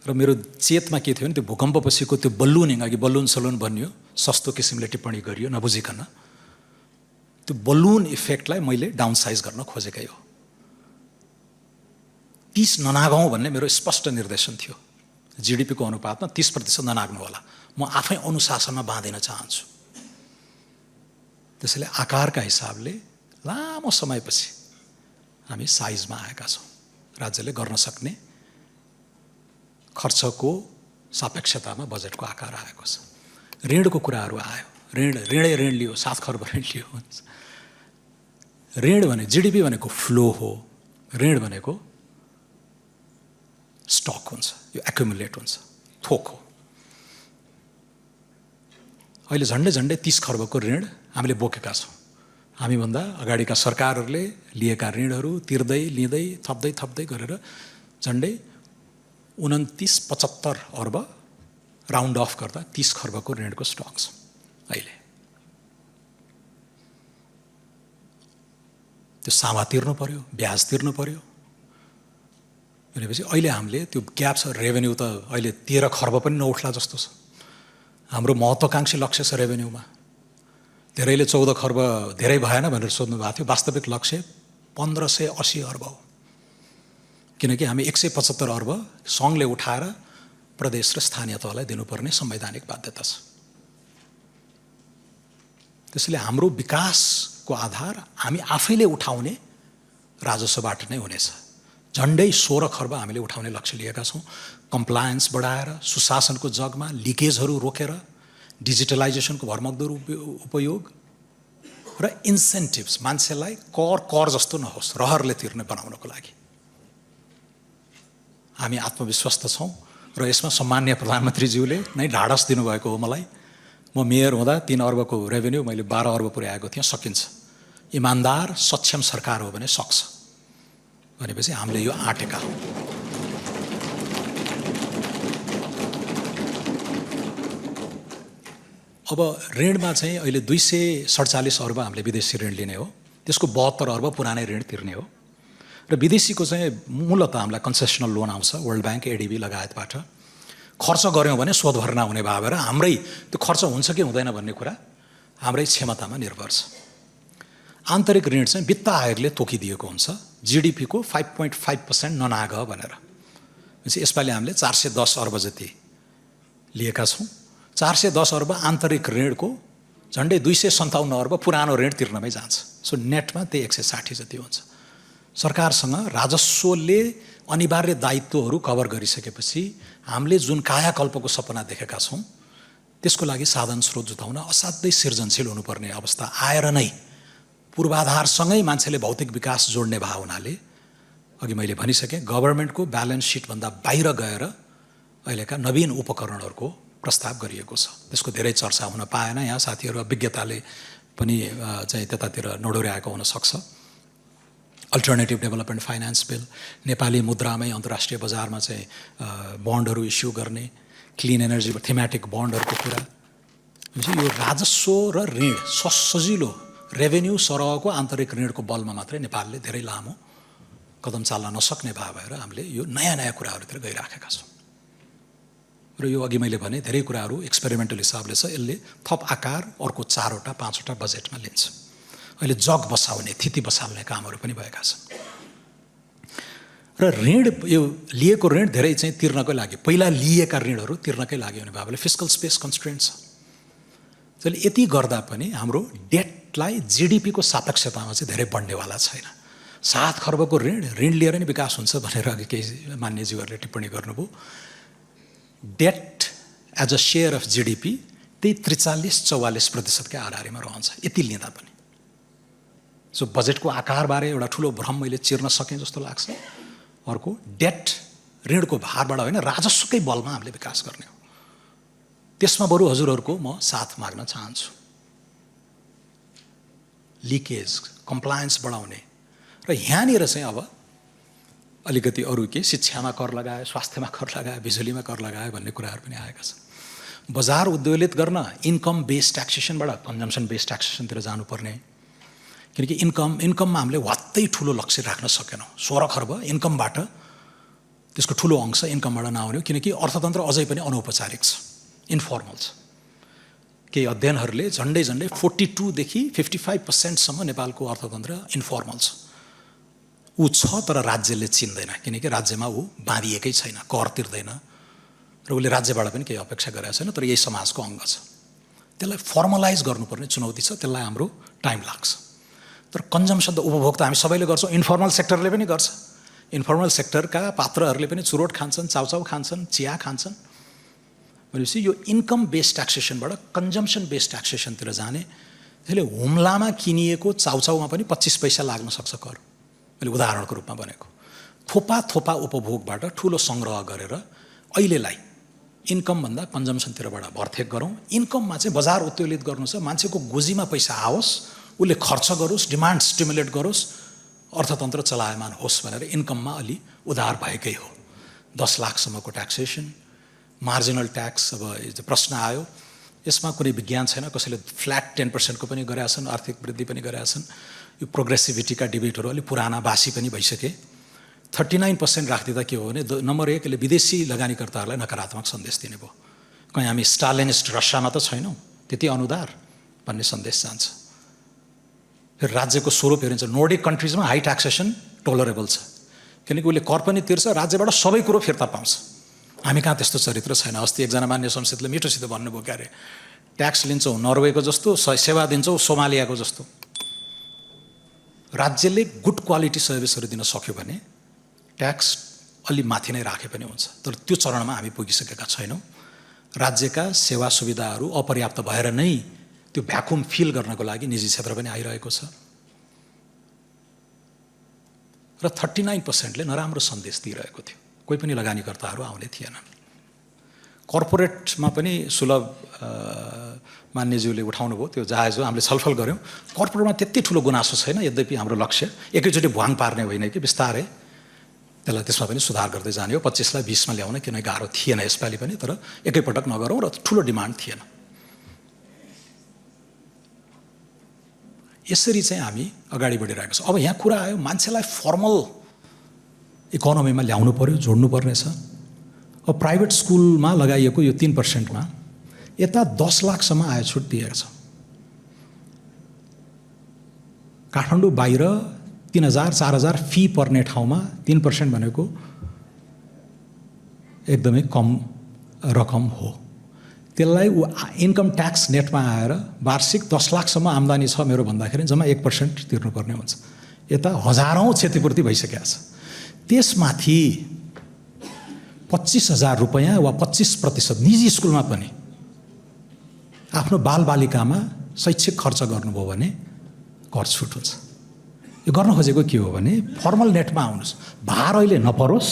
र मेरो चेतमा के थियो भने त्यो भूकम्पपछिको त्यो बलुनिङ, अघि बलुन सलुन भन्यो, सस्तो किसिमले टिप्पणी गरियो नबुझिकन, त्यो बलुन इफेक्टलाई मैले डाउनसाइज गर्न खोजेकै हो। 30 ननागौँ भन्ने मेरो स्पष्ट निर्देशन थियो। जीडीपीको अनुपातमा 30% ननाग्नु होला। म आफै अनुशासनमा बाँधिन चाहन्छु। त्यसैले आकारका हिसाबले लामो समयपछि हामी साइजमा आएका छौँ। राज्यले गर्न सक्ने खर्चको सापेक्षतामा बजेटको आकार आएको छ। ऋणको कुराहरू आयो। ऋण लियो, 7 खर्ब ऋण लियो। ऋण भने जीडीपी भनेको फ्लो हो, ऋण भनेको स्टक हुन्छ, यो एक्युमुलेट हुन्छ, थोक हो। अहिले झन्डै 30 खर्बको ऋण हामीले बोकेका छौँ। हामीभन्दा अगाडिका सरकारहरूले लिएका ऋणहरू तिर्दै लिँदै थप्दै गरेर झन्डै 29-75 अर्ब राउन्ड अफ गर्दा 30 खर्बको ऋणको स्टक छ अहिले। त्यो सामा तिर्नु पर्यो, ब्याज तिर्नु पर्यो। भनेपछि अहिले हामीले त्यो ग्याप छ। रेभेन्यू त अहिले 13 खर्ब पनि नउठ्ला जस्तो छ। हाम्रो महत्त्वाकांक्षी लक्ष्य छ रेभेन्यूमा। धेरैले 14 खर्ब धेरै भएन भनेर सोध्नु भएको थियो। वास्तविक लक्ष्य 1580 अर्ब हो, किनकि हामी 175 अर्ब सङ्घले उठाएर प्रदेश र स्थानीय तहलाई दिनुपर्ने संवैधानिक बाध्यता छ। त्यसैले हाम्रो विकासको आधार हामी आफैले उठाउने राजस्वबाट नै हुनेछ। झन्डै 16 खर्ब हामीले उठाउने लक्ष्य लिएका छौँ। कम्प्लायन्स बढाएर, सुशासनको जगमा लिकेजहरू रोकेर, डिजिटलाइजेसनको भरमग्दो उपयोग र इन्सेन्टिभ्स, मान्छेलाई कर जस्तो नहोस्, रहरले तिर्ने बनाउनको लागि हामी आत्मविश्वस्त छौँ। र यसमा सम्माननीय प्रधानमन्त्रीज्यूले नै ढाडस दिनुभएको हो मलाई। म मेयर हुँदा 3 अर्बको रेभेन्यू मैले 12 अर्ब पुर्याएको थिएँ। सकिन्छ, इमान्दार सक्षम सरकार हो भने सक्छ भनेपछि हामीले यो आँटेका हौँ। अब ऋणमा चाहिँ अहिले 247 अर्ब हामीले विदेशी ऋण लिने हो। त्यसको 72 अर्ब पुरानै ऋण तिर्ने हो। र विदेशीको चाहिँ मूलतः हामीलाई कन्सेसनल लोन आउँछ वर्ल्ड ब्याङ्क, एडिबी लगायतबाट। खर्च गऱ्यौँ भने शोध भर्ना हुने भयो र हाम्रै त्यो खर्च हुन्छ कि हुँदैन भन्ने कुरा हाम्रै क्षमतामा निर्भर छ। आन्तरिक ऋण चाहिँ वित्त आयोगले तोकिदिएको हुन्छ, जिडिपीको 5.5% ननाग भनेर। यसपालि हामीले 410 अर्ब जति लिएका छौँ। 410 अर्ब आन्तरिक ऋणको झन्डै 257 अर्ब पुरानो ऋण तिर्नमै जान्छ। सो नेटमा त्यही 160 जति हुन्छ। सरकारसँग राजस्वले अनिवार्य दायित्वहरू कभर गरिसकेपछि हामीले जुन कायाकल्पको सपना देखेका छौँ त्यसको लागि साधन स्रोत जुटाउन असाध्यै सृजनशील हुनुपर्ने अवस्था आएर नै पूर्वाधारसँगै मान्छेले भौतिक विकास जोड्ने भए हुनाले अघि मैले भनिसकेँ गभर्मेन्टको ब्यालेन्स सिटभन्दा बाहिर गएर अहिलेका नवीन उपकरणहरूको प्रस्ताव गरिएको छ। त्यसको धेरै चर्चा हुन पाएन। यहाँ साथीहरू अभिज्ञताले पनि चाहिँ त्यतातिर नडोर्याएको हुनसक्छ। Alternative development finance bill, Nepali मुद्रामै अन्तर्राष्ट्रिय बजारमा चाहिँ बन्डहरू इस्यु गर्ने, क्लिन एनर्जी थीमेटिक बन्डहरूको कुरा। यो राजस्व र ऋण सजिलो रेभेन्यू सरहको आन्तरिक ऋणको बलमा मात्रै नेपालले धेरै लामो कदम चाल्न नसक्ने भएर हामीले यो नयाँ नयाँ कुराहरूतिर गइराखेका छौँ। र यो अघि मैले भने धेरै कुराहरू एक्सपेरिमेन्टल हिसाबले छ। यसले थप आकार अर्को 4वटा 5वटा बजेटमा लिन्छ। अहिले जग बसाउने, थिति बसाल्ने कामहरू पनि भएका छन्। र ऋण यो लिएको ऋण धेरै चाहिँ तिर्नकै लागि, पहिला लिएका ऋणहरू तिर्नकै लागि हुने भएकोले फिस्कल स्पेस कन्स्ट्रेन्ट छ। त्यसले यति गर्दा पनि हाम्रो डेटलाई जिडिपीको सापेक्षतामा चाहिँ धेरै बढ्नेवाला छैन। 7 खर्बको ऋण लिएर नै विकास हुन्छ भनेर अघि केही मान्यज्यूहरूले टिप्पणी गर्नुभयो। Debt as a share of GDP त्यही 43-44% आधारमा रहन्छ यति लिँदा पनि। सो बजेटको आकारबारे एउटा ठुलो भ्रम मैले चिर्न सकेँ जस्तो लाग्छ। अर्को डेट ऋणको भारबाट होइन राजस्वकै बलमा हामीले विकास गर्ने हो। त्यसमा बरु हजुरहरूको म साथ माग्न चाहन्छु। लिकेज, कम्प्लायन्स बढाउने र यहाँनिर चाहिँ अब अलिकति अरू के शिक्षामा कर लगाए, स्वास्थ्यमा कर लगाए, बिजुलीमा कर लगाए भन्ने कुराहरू पनि आएका छन्। बजार उद्वेलित गर्न इन्कम बेस्ड ट्याक्सेसनबाट कन्जम्सन बेस्ड ट्याक्सेसनतिर जानुपर्ने, किनकि इन्कममा हामीले वात्तै ठुलो लक्ष्य राख्न सकेनौँ। 16 खर्ब इन्कमबाट त्यसको ठुलो अंश इन्कमबाट नआउने हो, किनकि अर्थतन्त्र अझै पनि अनौपचारिक छ, इन्फर्मल छ। केही अध्ययनहरूले झन्डै 42 देखि 55% नेपालको अर्थतन्त्र इन्फर्मल छ। ऊ छ तर राज्यले चिन्दैन, किनकि राज्यमा ऊ बाँधिएकै छैन, कर तिर्दैन र उसले राज्यबाट पनि केही अपेक्षा गरेको छैन, तर यही समाजको अङ्ग छ। त्यसलाई फर्मलाइज गर्नुपर्ने चुनौती छ, त्यसलाई हाम्रो टाइम लाग्छ। तर कन्जम्सन त उपभोक्ता हामी सबैले गर्छौँ, इन्फर्मल सेक्टरले पनि गर्छ। इन्फर्मल सेक्टरका पात्रहरूले पनि चुरोट खान्छन्, चाउचाउ खान्छन्, चिया खान्छन्। भनेपछि यो इन्कम बेस्ड ट्याक्सेसनबाट कन्जम्सन बेस्ड ट्याक्सेसनतिर जाने, त्यसले हुम्लामा किनिएको चाउचाउमा पनि 25 पैसा लाग्न सक्छ कर। मैले उदाहरणको रूपमा भनेको। थोपा उपभोगबाट ठुलो सङ्ग्रह गरेर अहिलेलाई इन्कमभन्दा कन्जम्सनतिरबाट भरथेक गरौँ। इन्कममा चाहिँ बजार उत्तेजित गर्नु छ, मान्छेको गोजीमा पैसा आओस्, उसले खर्च गरोस्, डिमान्ड स्टिमुलेट गरोस्, अर्थतन्त्र चलायमान होस् भनेर इन्कममा अलि उधार भएकै हो। 10 लाखसम्मको ट्याक्सेसन, मार्जिनल ट्याक्स। अब प्रश्न आयो, यसमा कुनै विज्ञान छैन, कसैले फ्ल्याट 10% को पनि गरेका छन्, आर्थिक वृद्धि पनि गरेका छन्। यो प्रोग्रेसिभिटीका डिबेटहरू अलि पुराना बासी पनि भइसके। 39% राखिदिँदा के हो भने नम्बर 1 यसले विदेशी लगानीकर्ताहरूलाई नकारात्मक सन्देश दिने भयो। कहीँ हामी स्टालिनिस्ट रसियामा त छैनौँ, त्यति अनुदार भन्ने सन्देश जान्छ। फेरि राज्यको स्वरूप हेरिन्छ, नोर्डिक कन्ट्रिजमा हाई ट्याक्सेसन टोलरेबल छ, किनकि उसले कर पनि तिर्छ, राज्यबाट सबै कुरो फिर्ता पाउँछ। हामी कहाँ त्यस्तो चरित्र छैन। अस्ति एकजना मान्य संसदले मिठोसित भन्नुभयो, क्या अरे ट्याक्स लिन्छौँ नर्वेको जस्तो, सेवा दिन्छौँ सोमालियाको जस्तो। राज्यले गुड क्वालिटी सर्भिसहरू दिन सक्यो भने ट्याक्स अलि माथि नै राखे पनि हुन्छ, तर त्यो चरणमा हामी पुगिसकेका छैनौँ। राज्यका सेवा सुविधाहरू अपर्याप्त भएर नै त्यो भ्याकुम फिल गर्नको लागि निजी क्षेत्र पनि आइरहेको छ र 39%ले नराम्रो सन्देश दिइरहेको थियो। कोही पनि लगानीकर्ताहरू आउने थिएनन्। कर्पोरेटमा पनि सुलभ मान्यज्यूले उठाउनु भयो त्यो जहाज हो, हामीले छलफल गऱ्यौँ। कर्पोरेटमा त्यति ठुलो गुनासो छैन, यद्यपि हाम्रो लक्ष्य एकैचोटि भुवाङ पार्ने होइन कि बिस्तारै त्यसलाई त्यसमा पनि सुधार गर्दै जाने हो। 25लाई 20मा ल्याउन किन गाह्रो थिएन यसपालि पनि, तर एकैपटक नगरौँ र ठुलो डिमान्ड थिएन। यसरी चाहिँ हामी अगाडि बढिरहेको छ। अब यहाँ कुरा आयो, मान्छेलाई फर्मल इकोनोमीमा ल्याउनु पर्यो, जोड्नु पर्नेछ। अब प्राइभेट स्कुलमा लगाइएको यो 3%मा यता 10 लाखसम्म आय छुट दिएको छ। काठमाडौँ बाहिर 3000 4000 फी पर्ने ठाउँमा 3% भनेको एकदमै कम रकम हो। त्यसलाई इन्कम ट्याक्स नेटमा आएर वार्षिक 10 लाखसम्म आम्दानी छ मेरो भन्दाखेरि जम्मा 1% तिर्नुपर्ने हुन्छ। यता हजारौँ क्षतिपूर्ति भइसकेको छ। त्यसमाथि 25,000 रुपैयाँ वा 25% निजी स्कुलमा पनि आफ्नो बालबालिकामा शैक्षिक खर्च गर्नुभयो भने कर छुट हुन्छ। यो गर्न खोजेको के हो भने फर्मल नेटमा आउनुहोस्, भार अहिले नपरोस्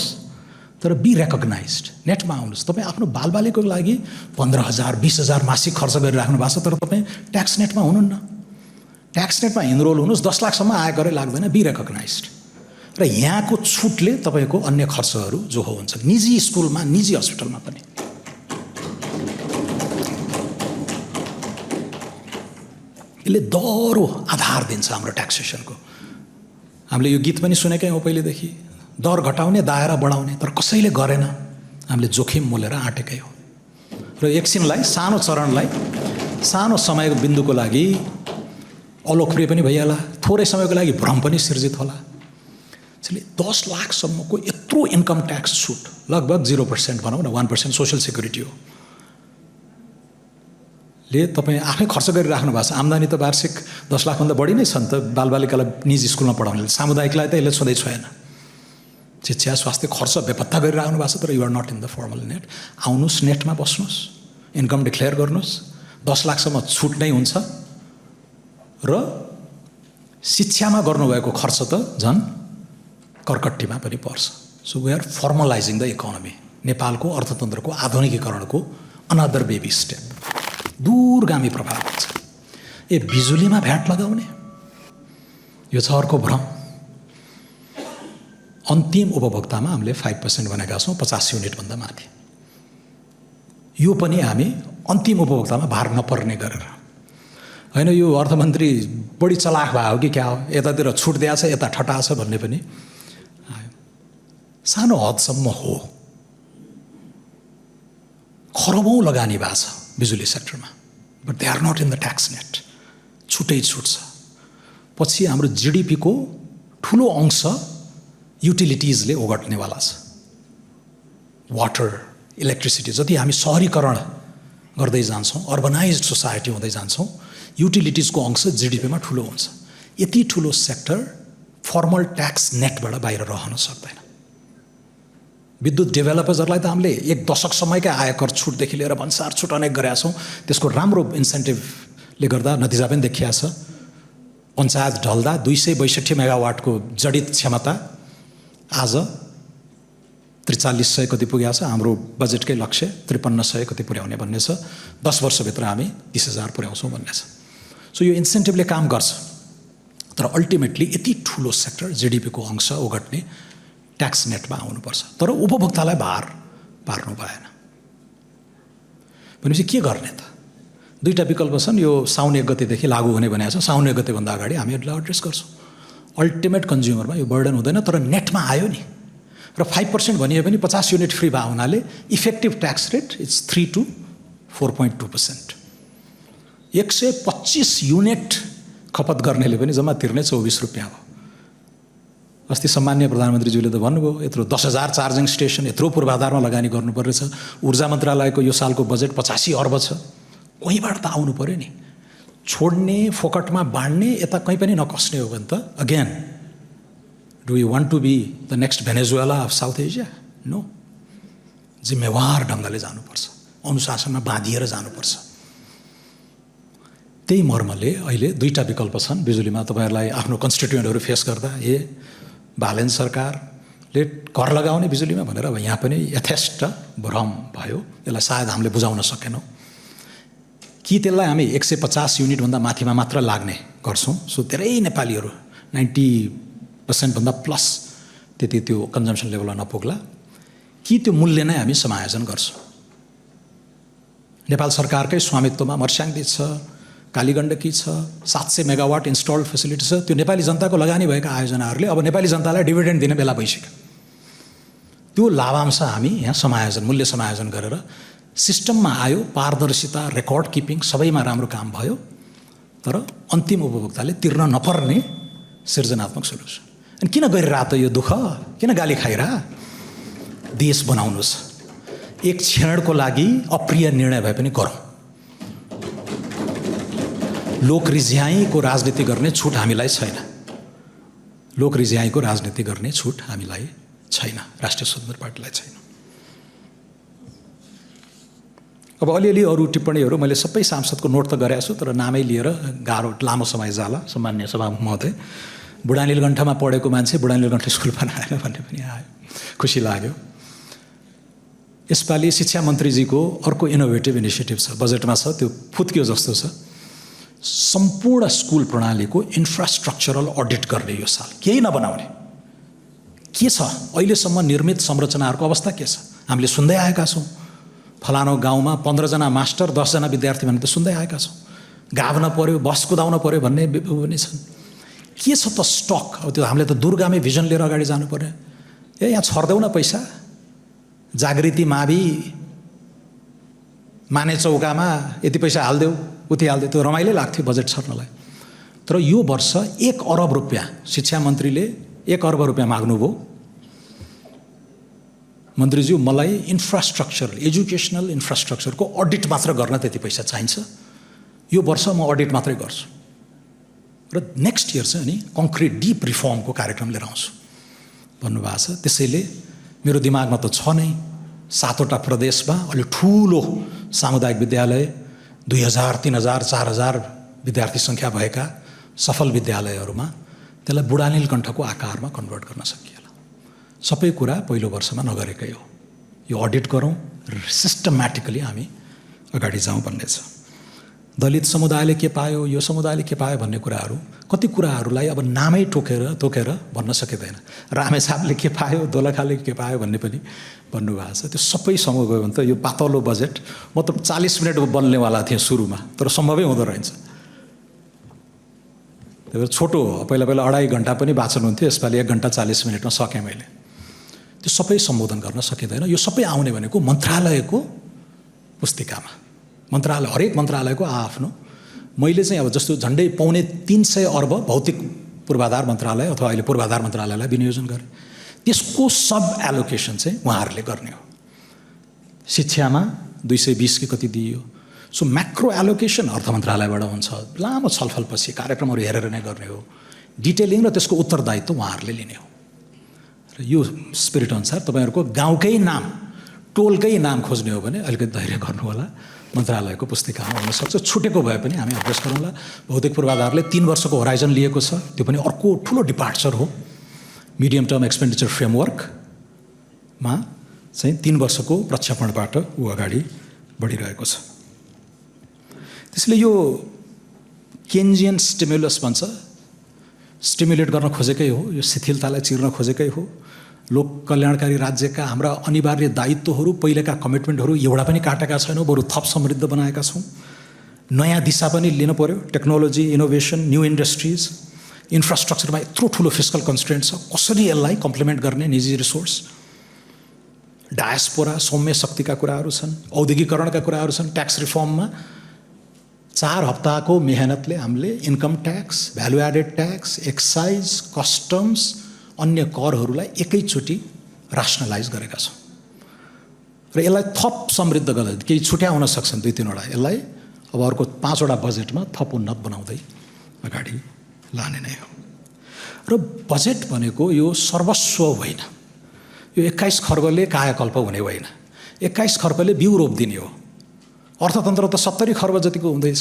तर बी रेकग्नाइज्ड, नेटमा आउनुहोस्। तपाईँ आफ्नो बालबालिकाको लागि 15,000 20,000 मासिक खर्च गरिराख्नु भएको छ, तर तपाईँ ट्याक्स नेटमा हुनुहुन्न। ट्याक्स नेटमा इनरोल हुनुहोस्, 10 लाखसम्म आय गरेर लाग्दैन, बी रेकग्नाइज्ड। र यहाँको छुटले तपाईँको अन्य खर्चहरू जो हुन्छ निजी स्कुलमा निजी हस्पिटलमा पनि यसले दह्रो आधार दिन्छ हाम्रो ट्याक्सेसनको। हामीले यो गीत पनि सुनेकै हो पहिलेदेखि, दर घटाउने दायरा बढाउने, तर कसैले गरेन। हामीले जोखिम मोलेर आँटेकै हो। र एकछिनलाई सानो चरणलाई सानो समयको बिन्दुको लागि अलोकप्रिय पनि भइहाल्ला, थोरै समयको लागि भ्रम पनि सिर्जित होला। त्यसले 10 लाखसम्मको यत्रो इन्कम ट्याक्स छुट, लगभग 0% भनौँ न, 1% सोसियल सेक्युरिटी हो, ले तपाईँ आफै खर्च गरिराख्नु भएको छ। आम्दानी त वार्षिक 10 लाखभन्दा बढी नै छ नि त बालबालिकालाई निजी स्कुलमा पढाउने। सामुदायिकलाई त यसले छँदै छैन। शिक्षा स्वास्थ्य खर्च बेपत्ता गरिराख्नु भएको छ, तर you are not in the formal net. आउनुहोस्, नेटमा बस्नुहोस्, इन्कम डिक्लेयर गर्नुहोस्, 10 लाखसम्म छुट नै हुन्छ। र शिक्षामा गर्नुभएको खर्च त झन् कर्कट्टीमा पनि पर्छ। So we are formalising the economy. नेपालको अर्थतन्त्रको आधुनिकीकरणको अनदर बेबी स्टेप, दूरगामी प्रभाव हुन्छ। बिजुलीमा भ्याट लगाउने यो छ अर्को भ्रम। अन्तिम उपभोक्तामा हामीले 5% भनेका छौँ, 50 युनिटभन्दा माथि। यो पनि हामी अन्तिम उपभोक्तामा भार नपर्ने गरेर होइन। यो अर्थमन्त्री बढी चलाख भयो कि क्या हो, यतातिर छुट दिएछ यता ठटा छ भन्ने पनि सानो हदसम्म हो। खरबौँ लगानी भएको छ बिजुली सेक्टरमा, but they are not in the tax net. छुटै छुट छ। पछि हाम्रो जिडिपीको ठुलो अंश युटिलिटिजले ओगट्नेवाला छ। वाटर, इलेक्ट्रिसिटी, जति हामी सहरीकरण गर्दै जान्छौँ, अर्बनाइज्ड सोसाइटी हुँदै जान्छौँ, युटिलिटिजको अंश जिडिपीमा ठुलो हुन्छ। यति ठुलो सेक्टर फर्मल ट्याक्स नेटबाट बाहिर रहन सक्दैन। विद्युत डेभलपर्सहरूलाई त हामीले 1 दशकसम्मकै आयकर छुटदेखि लिएर भन्सार छुट अनेक गरेका छौँ। त्यसको राम्रो इन्सेन्टिभले गर्दा नतिजा पनि देखिया छ। पञ्चायत ढल्दा 262 मेगावाटको जडित क्षमता आज 4300 कति पुगेको छ। हाम्रो बजेटकै लक्ष्य 5300 कति पुर्याउने भन्ने छ। 10 वर्षभित्र हामी 30,000 पुर्याउँछौँ भन्ने छ। सो यो इन्सेन्टिभले काम गर्छ, तर अल्टिमेटली यति ठुलो सेक्टर जिडिपीको अंश ओगट्ने ट्याक्स नेटमा आउनुपर्छ। तर उपभोक्तालाई भार पार्नु भएन भनेपछि के गर्ने त? दुईटा विकल्प छन्। यो साउन 1 गतेदेखि लागू हुने भनेको छ। साउन 1 गतेभन्दा अगाडि हामी यसलाई एड्रेस गर्छौँ। अल्टिमेट कन्ज्युमरमा यो बर्डन हुँदैन, तर नेटमा आयो नि। र 5% भनिए पनि 50 युनिट फ्री भए हुनाले effective tax rate it's 3 to 4.2%। 125 unit खपत गर्नेले पनि जम्मा तिर्ने 24 रुपियाँ हो। अस्ति सम्मान्य प्रधानमन्त्रीज्यूले त भन्नुभयो यत्रो 10,000 चार्जिङ स्टेसन यत्रो पूर्वाधारमा लगानी गर्नुपर्छ। ऊर्जा मन्त्रालयको यो सालको बजेट 85 अर्ब छ। कहीँबाट त आउनु पर्यो नि। छोड्ने फोकटमा बाँड्ने यता कहीँ पनि नकस्ने हो भने त again do you want to be the next Venezuela of South Asia? No. जिम्मेवार ढङ्गले जानुपर्छ, अनुशासनमा बाँधिएर जानुपर्छ। त्यही मर्मले अहिले दुईटा विकल्प छन् बिजुलीमा। तपाईँहरूलाई आफ्नो कन्स्टिट्युएन्टहरू फेस गर्दा बालेन सरकारले कर लगाउने बिजुलीमा भनेर अब यहाँ पनि यथेष्ट भ्रम भयो। यसलाई सायद हामीले बुझाउन सकेनौँ कि त्यसलाई हामी 150 युनिटभन्दा माथिमा मात्र लाग्ने गर्छौँ। सो धेरै नेपालीहरू 90% भन्दा प्लस त्यति त्यो कन्जम्सन लेभलमा नपुग्ला कि त्यो मूल्य नै हामी समायोजन गर्छौँ। नेपाल सरकारकै स्वामित्वमा मर्स्याङदी छ, कालीगण्डकी छ, 700 मेगावाट इन्स्टल्ड फेसिलिटी छ। त्यो नेपाली जनताको लगानी भएका आयोजनाहरूले अब नेपाली जनतालाई डिभिडेन्ड दिने बेला भइसक्यो। त्यो लाभांश हामी यहाँ समायोजन, मूल्य समायोजन गरेर सिस्टममा आयो। पारदर्शिता, रेकर्ड किपिङ सबैमा राम्रो काम भयो। तर अन्तिम उपभोक्ताले तिर्न नपर्ने सृजनात्मक सोल्युसन। अनि किन गरिरह त यो दुःख? किन गाली खाइरह? देश बनाउनुहोस्। एक क्षणको लागि अप्रिय निर्णय भए पनि गरौँ। लोक रिझ्याइको राजनीति गर्ने छुट हामीलाई छैन। लोक रिझ्याइको राजनीति गर्ने छुट हामीलाई छैन, राष्ट्रिय स्वतन्त्र पार्टीलाई छैन। अब अलिअलि अरू टिप्पणीहरू मैले सबै सांसदको नोट त गरेको छु, तर नामै लिएर गाह्रो लामो समय जाला। सम्मान्य सभामुख महोदय, बुढा नीलकण्ठमा पढेको मान्छे बुढा नीलकण्ठ स्कुल बनाएन भन्ने पनि आयो, खुसी लाग्यो। यसपालि शिक्षा मन्त्रीजीको अर्को इनोभेटिभ इनिसिएटिभ छ, बजेटमा छ, त्यो फुत्कियो जस्तो छ। सम्पूर्ण स्कुल प्रणालीको इन्फ्रास्ट्रक्चरल अडिट गर्ने यो साल, केही नबनाउने। के छ अहिलेसम्म निर्मित संरचनाहरूको अवस्था के छ? हामीले सुन्दै आएका छौँ। फलानो गाउँमा 15 जना मास्टर 10 जना विद्यार्थी भन्ने त सुन्दै आएका छौँ। गाभ्न पर्यो, बस कुदाउन पर्यो भन्ने पनि छन्। के छ त स्टक? अब त्यो हामीले त दूरगामी भिजन लिएर अगाडि जानुपर्ने। यहाँ छर्दैउ न पैसा। जागृति मावि माने चौकामा यति पैसा हालिदेऊ, उति हालिदेऊ, त्यो रमाइलो लाग्थ्यो बजेट छर्नलाई। तर यो वर्ष 1 अरब रुपियाँ शिक्षा मन्त्रीले 1 अर्ब रुपियाँ माग्नुभयो। मन्त्रीज्यू, मलाई इन्फ्रास्ट्रक्चर, एजुकेसनल इन्फ्रास्ट्रक्चरको अडिट मात्र गर्न त्यति पैसा चाहिन्छ। यो वर्ष म अडिट मात्रै गर्छु र नेक्स्ट इयर चाहिँ अनि कङ्क्रिट डिप रिफर्मको कार्यक्रम लिएर आउँछु भन्नुभएको छ। त्यसैले मेरो दिमागमा त छ नै 7वटा प्रदेशमा अलि ठुलो सामुदायिक विद्यालय 2000, 3000, 4000 विद्यार्थी सङ्ख्या भएका सफल विद्यालयहरूमा त्यसलाई बुढा नीलकण्ठको आकारमा कन्भर्ट गर्न सकिएला। सबै कुरा पहिलो वर्षमा नगरेकै हो। यो अडिट गरौँ, सिस्टमेटिकली हामी अगाडि जाउँ भन्ने छ। दलित समुदायले के पायो, यो समुदायले के पायो भन्ने कुराहरू, कति कुराहरूलाई अब नामै तोकेर भन्न सकिँदैन। रामेछापले के पायो, दोलखाले के पायो भन्ने पनि भन्नुभएको छ। त्यो सबै सम्भव भयो भने त यो पातलो बजेट म त 40 मिनट बन्नेवाला थिएँ सुरुमा, तर सम्भवै हुँदो रहेछ। त्यही भएर छोटो, पहिला 2.5 घन्टा पनि वाचन हुन्थ्यो, यसपालि 1 घन्टा 40 मिनटमा सकेँ मैले। त्यो सबै सम्बोधन गर्न सकिँदैन। यो सबै आउने भनेको मन्त्रालयको पुस्तिकामा। मन्त्रालय, हरेक मन्त्रालयको आफ्नो। मैले चाहिँ अब जस्तो झन्डै 350 अर्ब भौतिक पूर्वाधार मन्त्रालय अथवा अहिले पूर्वाधार मन्त्रालयलाई विनियोजन गरेँ। त्यसको सब एलोकेसन चाहिँ उहाँहरूले गर्ने हो। शिक्षामा 220 कि कति दिइयो। सो म्याक्रो एलोकेसन अर्थ मन्त्रालयबाट हुन्छ। लामो छलफलपछि कार्यक्रमहरू हेरेर नै गर्ने हो। डिटेलिङ र त्यसको उत्तरदायित्व उहाँहरूले लिने हो। र यो स्पिरिट अनुसार तपाईँहरूको गाउँकै नाम, टोलकै नाम खोज्ने हो भने अलिकति धैर्य गर्नु होला। मन्त्रालयको पुस्तिकामा हुनसक्छ, छुटेको भए पनि हामी अभ्यास गरौँला। भौतिक पूर्वाधारले 3 वर्षको होराइजन लिएको छ, त्यो पनि अर्को ठुलो डिपार्चर हो। मिडियम टर्म एक्सपेन्डिचर फ्रेमवर्कमा चाहिँ 3 वर्षको प्रक्षेपणबाट ऊ अगाडि बढिरहेको छ। त्यसले यो केन्जियन स्टिमुलस भन्छ, स्टिमुलेट गर्न खोजेकै हो, यो शिथिलतालाई चिर्न खोजेकै हो। लोक कल्याणकारी राज्यका हाम्रा अनिवार्य दायित्वहरू, पहिलेका कमिटमेन्टहरू एउटा पनि काटेका छैनौँ, बरु थप समृद्ध बनाएका छौँ। नयाँ दिशा पनि लिनु पर्यो। टेक्नोलोजी, इनोभेसन, न्यू इन्डस्ट्रिज, इन्फ्रास्ट्रक्चरमा यत्रो ठुलो फिस्कल कन्स्ट्रेन्ट छ, कसरी यसलाई कम्प्लिमेन्ट गर्ने निजी रिसोर्स। डायस्पोरा, सौम्य शक्तिका कुराहरू छन्, औद्योगिकरणका कुराहरू छन्। ट्याक्स रिफर्ममा 4 हप्ताको मेहनतले हामीले income tax, value added tax, excise, customs, अन्य करहरूलाई एकैचोटि रासनलाइज गरेका छौँ र यसलाई थप समृद्ध गर्दै केही छुट्या हुन सक्छन् 2-3वटा, यसलाई अब अर्को 5वटा बजेटमा थप उन्नत बनाउँदै अगाडि लाने नै हो। र बजेट भनेको यो सर्वस्व होइन, यो 21 खर्बले कायाकल्प हुने होइन, 21 खर्बले बिउ रोपिदिने हो। अर्थतन्त्र त 70 खर्ब जतिको हुँदैछ।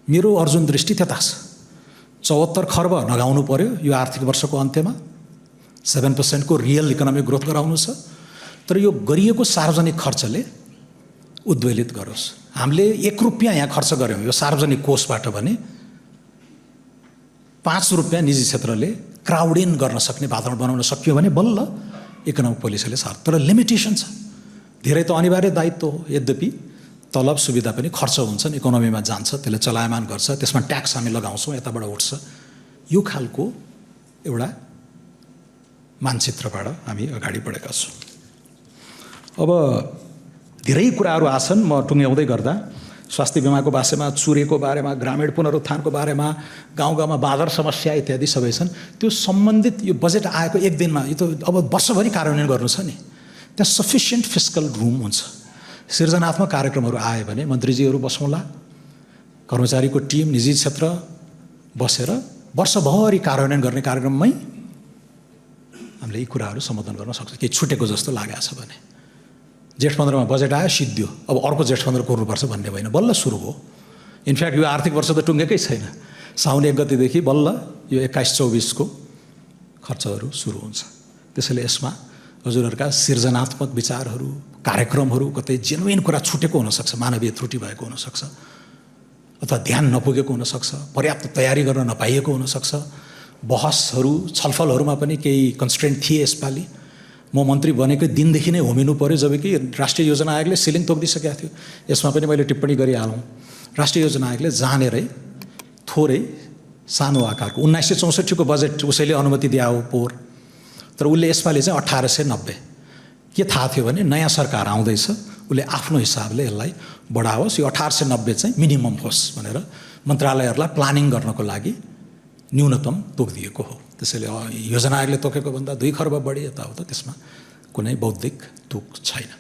मेरो अर्जुन दृष्टि त्यता छ। 74 खर्ब नगाउनु पर्यो यो आर्थिक वर्षको अन्त्यमा, 7% को रियल इकोनोमिक ग्रोथ गराउनु छ। तर यो गरिएको सार्वजनिक खर्चले उद्वेलित गरोस्। हामीले 1 रुपियाँ यहाँ खर्च गऱ्यौँ यो सार्वजनिक कोषबाट भने 5 रुपियाँ निजी क्षेत्रले क्राउड इन गर्न सक्ने वातावरण बनाउन सकियो भने बल्ल इकोनोमिक पोलिसीले सार्थ। तर लिमिटेसन छ। धेरै त अनिवार्य दायित्व हो, यद्यपि तलब सुविधा पनि खर्च हुन्छन्, इकोनोमीमा जान्छ, त्यसले चलायमान गर्छ, त्यसमा ट्याक्स हामी लगाउँछौँ, यताबाट उठ्छ। यो खालको एउटा मानचित्रबाट हामी अगाडि बढेका छौँ। अब धेरै कुराहरू आछन्, म टुङ्ग्याउँदै गर्दा स्वास्थ्य बिमाको बारेमा, चुरेको बारेमा, ग्रामीण पुनरुत्थानको बारेमा, गाउँ गाउँमा बाँदर समस्या इत्यादि सबै छन्। त्यो सम्बन्धित यो बजेट आएको 1 दिनमा, यो त अब वर्षभरि कार्यान्वयन गर्नु छ नि, त्यहाँ सफिसियन्ट फिस्कल रुम हुन्छ। सृजनात्मक कार्यक्रमहरू आयो भने मन्त्रीजीहरू बसौँला, कर्मचारीको टिम, निजी क्षेत्र बसेर वर्षभरि कार्यान्वयन गर्ने कार्यक्रममै हामीले यी कुराहरू सम्बोधन गर्न सक्छौँ। केही छुटेको जस्तो लागेको छ भने जेठ 15मा बजेट आयो, सिद्धियो, अब अर्को जेठ 15 गर्नुपर्छ भन्ने होइन, बल्ल सुरु हो। इनफ्याक्ट यो आर्थिक वर्ष त टुङ्गेकै छैन, साउन 1 गतेदेखि बल्ल यो 21-24 को खर्चहरू सुरु हुन्छ। त्यसैले यसमा हजुरहरूका सृजनात्मक विचारहरू, कार्यक्रमहरू, कतै जेन्युइन कुरा छुटेको हुनसक्छ, मानवीय त्रुटि भएको हुनसक्छ, अथवा ध्यान नपुगेको हुनसक्छ, पर्याप्त तयारी गर्न नपाइएको हुनसक्छ। बहसहरू, छलफलहरूमा पनि केही कन्स्ट्रेन्ट थिए यसपालि। म मन्त्री बनेकै दिनदेखि नै होमिनु पर्यो, जबकि राष्ट्रिय योजना आयोगले सिलिङ तोकिदिइसकेको थियो। यसमा पनि मैले टिप्पणी गरिहालौँ। राष्ट्रिय योजना आयोगले जानेरै थोरै सानो आकारको 1964 को बजेट उसैले अनुमति दिए हो पोहोर, तर उसले यसपालि चाहिँ 1890 के थाहा थियो भने नयाँ सरकार आउँदैछ, उसले आफ्नो हिसाबले यसलाई बढाओस्, यो 1890 चाहिँ मिनिमम होस् भनेर मन्त्रालयहरूलाई प्लानिङ गर्नको लागि न्यूनतम तोकिदिएको हो। त्यसैले योजना आयोगले तोकेको भन्दा 2 खर्ब बढी यताउता, त्यसमा कुनै बौद्धिक तुक छैन।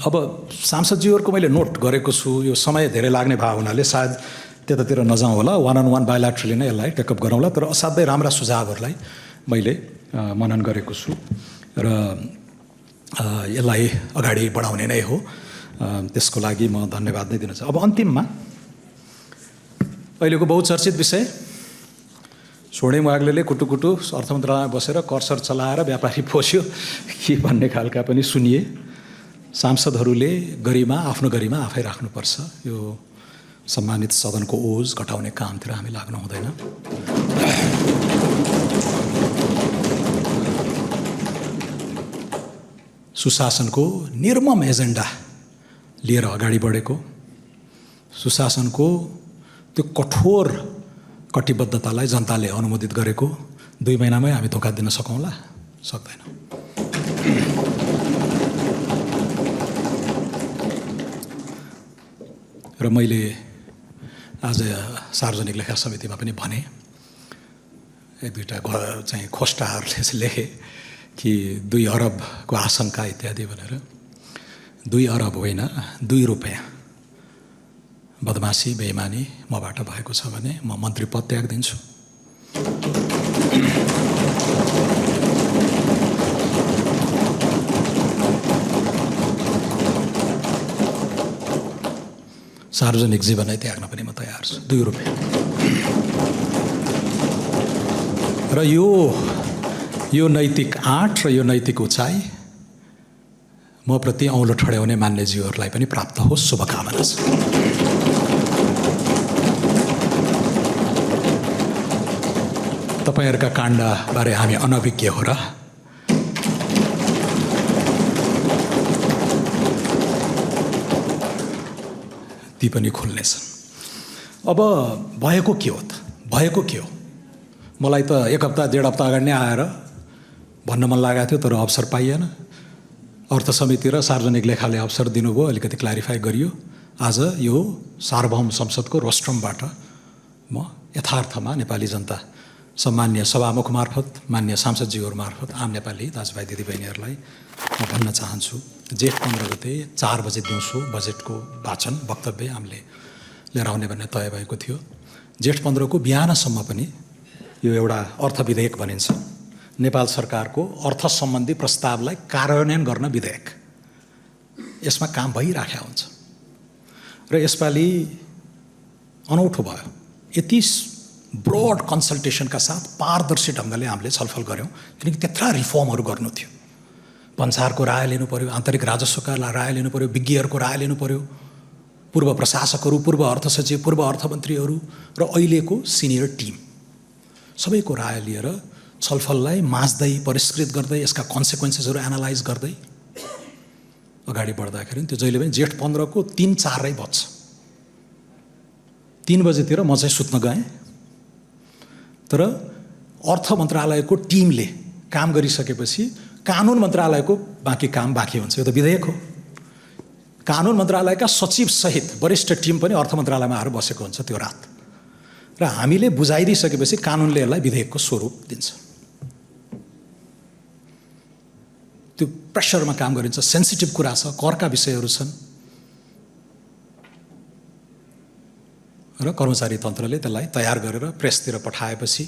अब सांसदजीहरूको मैले नोट गरेको छु, यो समय धेरै लाग्ने भएको हुनाले सायद त्यतातिर नजाउँ होला, 1-on-1 बायोल्याटरली नै यसलाई टेकअप गरौँला। तर असाध्यै राम्रा सुझावहरूलाई मैले मनन गरेको छु र यसलाई अगाडि बढाउने नै हो। त्यसको लागि म धन्यवाद नै दिन चाहन्छु। अब अन्तिममा अहिलेको बहुचर्चित विषय, स्वर्णिम वाग्लेले कुटुकुटु अर्थ मन्त्रालयमा बसेर कर्सर चलाएर व्यापारी पोस्यो कि भन्ने खालका पनि सुनिए। सांसदहरूले गरिमा, आफ्नो गरिमा आफै राख्नुपर्छ। यो सम्मानित सदनको ओज घटाउने कामतिर हामी लाग्नु हुँदैन। सुशासनको निर्मम एजेन्डा लिएर अगाडि बढेको, सुशासनको त्यो कठोर कटिबद्धतालाई जनताले अनुमोदित गरेको 2 महिनामै हामी धोका दिन सकौँला? सक्दैनौँ। र मैले आज सार्वजनिक लेखा समितिमा पनि भने, 1-2टा चाहिँ खोस्टाहरूले लेखे कि 2 अरबको आशंका इत्यादि भनेर। 2 अरब होइन, 2 रुपियाँ बदमासी, बेइमानी मबाट भएको छ भने म मन्त्री पद त्याग दिन्छु। सार्वजनिक जीवनै त्याग्न पनि म तयार छु। 2 रुपियाँ। र यो नैतिक आँट र यो नैतिक उचाइ म प्रति औँलो ठड्याउने मान्यज्यूहरूलाई पनि प्राप्त होस्, शुभकामना छ। तपाईहरुका काण्डबारे हामी अनभिज्ञ हो र? ती पनि खुल्नेछन्। अब भएको के हो त? भएको के हो? मलाई त एक हप्ता डेढ हप्ता अगाडि नै आएर भन्न मन लागेको थियो, तर अवसर पाइएन। अर्थ समिति र सार्वजनिक लेखाले अवसर दिनुभयो, अलिकति क्ल्यारिफाई गरियो। आज यो सार्वभौम संसदको रोस्ट्रमबाट म यथार्थमा नेपाली जनता, सम्मान्य सभामुख मार्फत, मान्य सांसदज्यूहरू मार्फत आम नेपाली दाजुभाइ दिदीबहिनीहरूलाई म भन्न चाहन्छु, जेठ 15 गते 4 बजे दिउँसो बजेटको वाचन वक्तव्य हामीले लिएर आउने भन्ने तय भएको थियो। जेठ 15 को बिहानसम्म पनि यो एउटा अर्थ विधेयक भनिन्छ, नेपाल सरकारको अर्थ सम्बन्धी प्रस्तावलाई कार्यान्वयन गर्न विधेयक, यसमा काम भइराखेको हुन्छ। र यसपालि अनौठो भयो, यति ब्रोड कन्सल्टेसनका साथ पारदर्शी ढङ्गले हामीले छलफल गऱ्यौँ, किनकि त्यत्रा रिफर्महरू गर्नु थियो। भन्सारको राय लिनु पर्यो, आन्तरिक राजस्वका राय लिनु पर्यो, विज्ञहरूको राय लिनु पर्यो, पूर्व प्रशासकहरू, पूर्व अर्थ सचिव, पूर्व अर्थमन्त्रीहरू र अहिलेको सिनियर टिम सबैको राय लिएर छलफललाई माझ्दै परिष्कृत गर्दै यसका कन्सिक्वेन्सेसहरू एनालाइज गर्दै अगाडि बढ्दाखेरि त्यो जहिले पनि जेठ 15 को 3-4 बज्छ। 3 बजेतिर म चाहिँ सुत्न गएँ, तर अर्थ मन्त्रालयको टिमले काम गरिसकेपछि कानुन मन्त्रालयको बाँकी काम बाँकी हुन्छ। यो त विधेयक हो। कानुन मन्त्रालयका सचिव सहित वरिष्ठ टिम पनि अर्थ मन्त्रालयमा आएर बसेको हुन्छ त्यो रात, र हामीले बुझाइदिइसकेपछि कानुनले यसलाई विधेयकको स्वरूप दिन्छ। त्यो प्रेसरमा काम गरिन्छ, सेन्सिटिभ कुरा छ, करका विषयहरू छन्, र कर्मचारी तन्त्रले त्यसलाई तयार गरेर प्रेसतिर पठाएपछि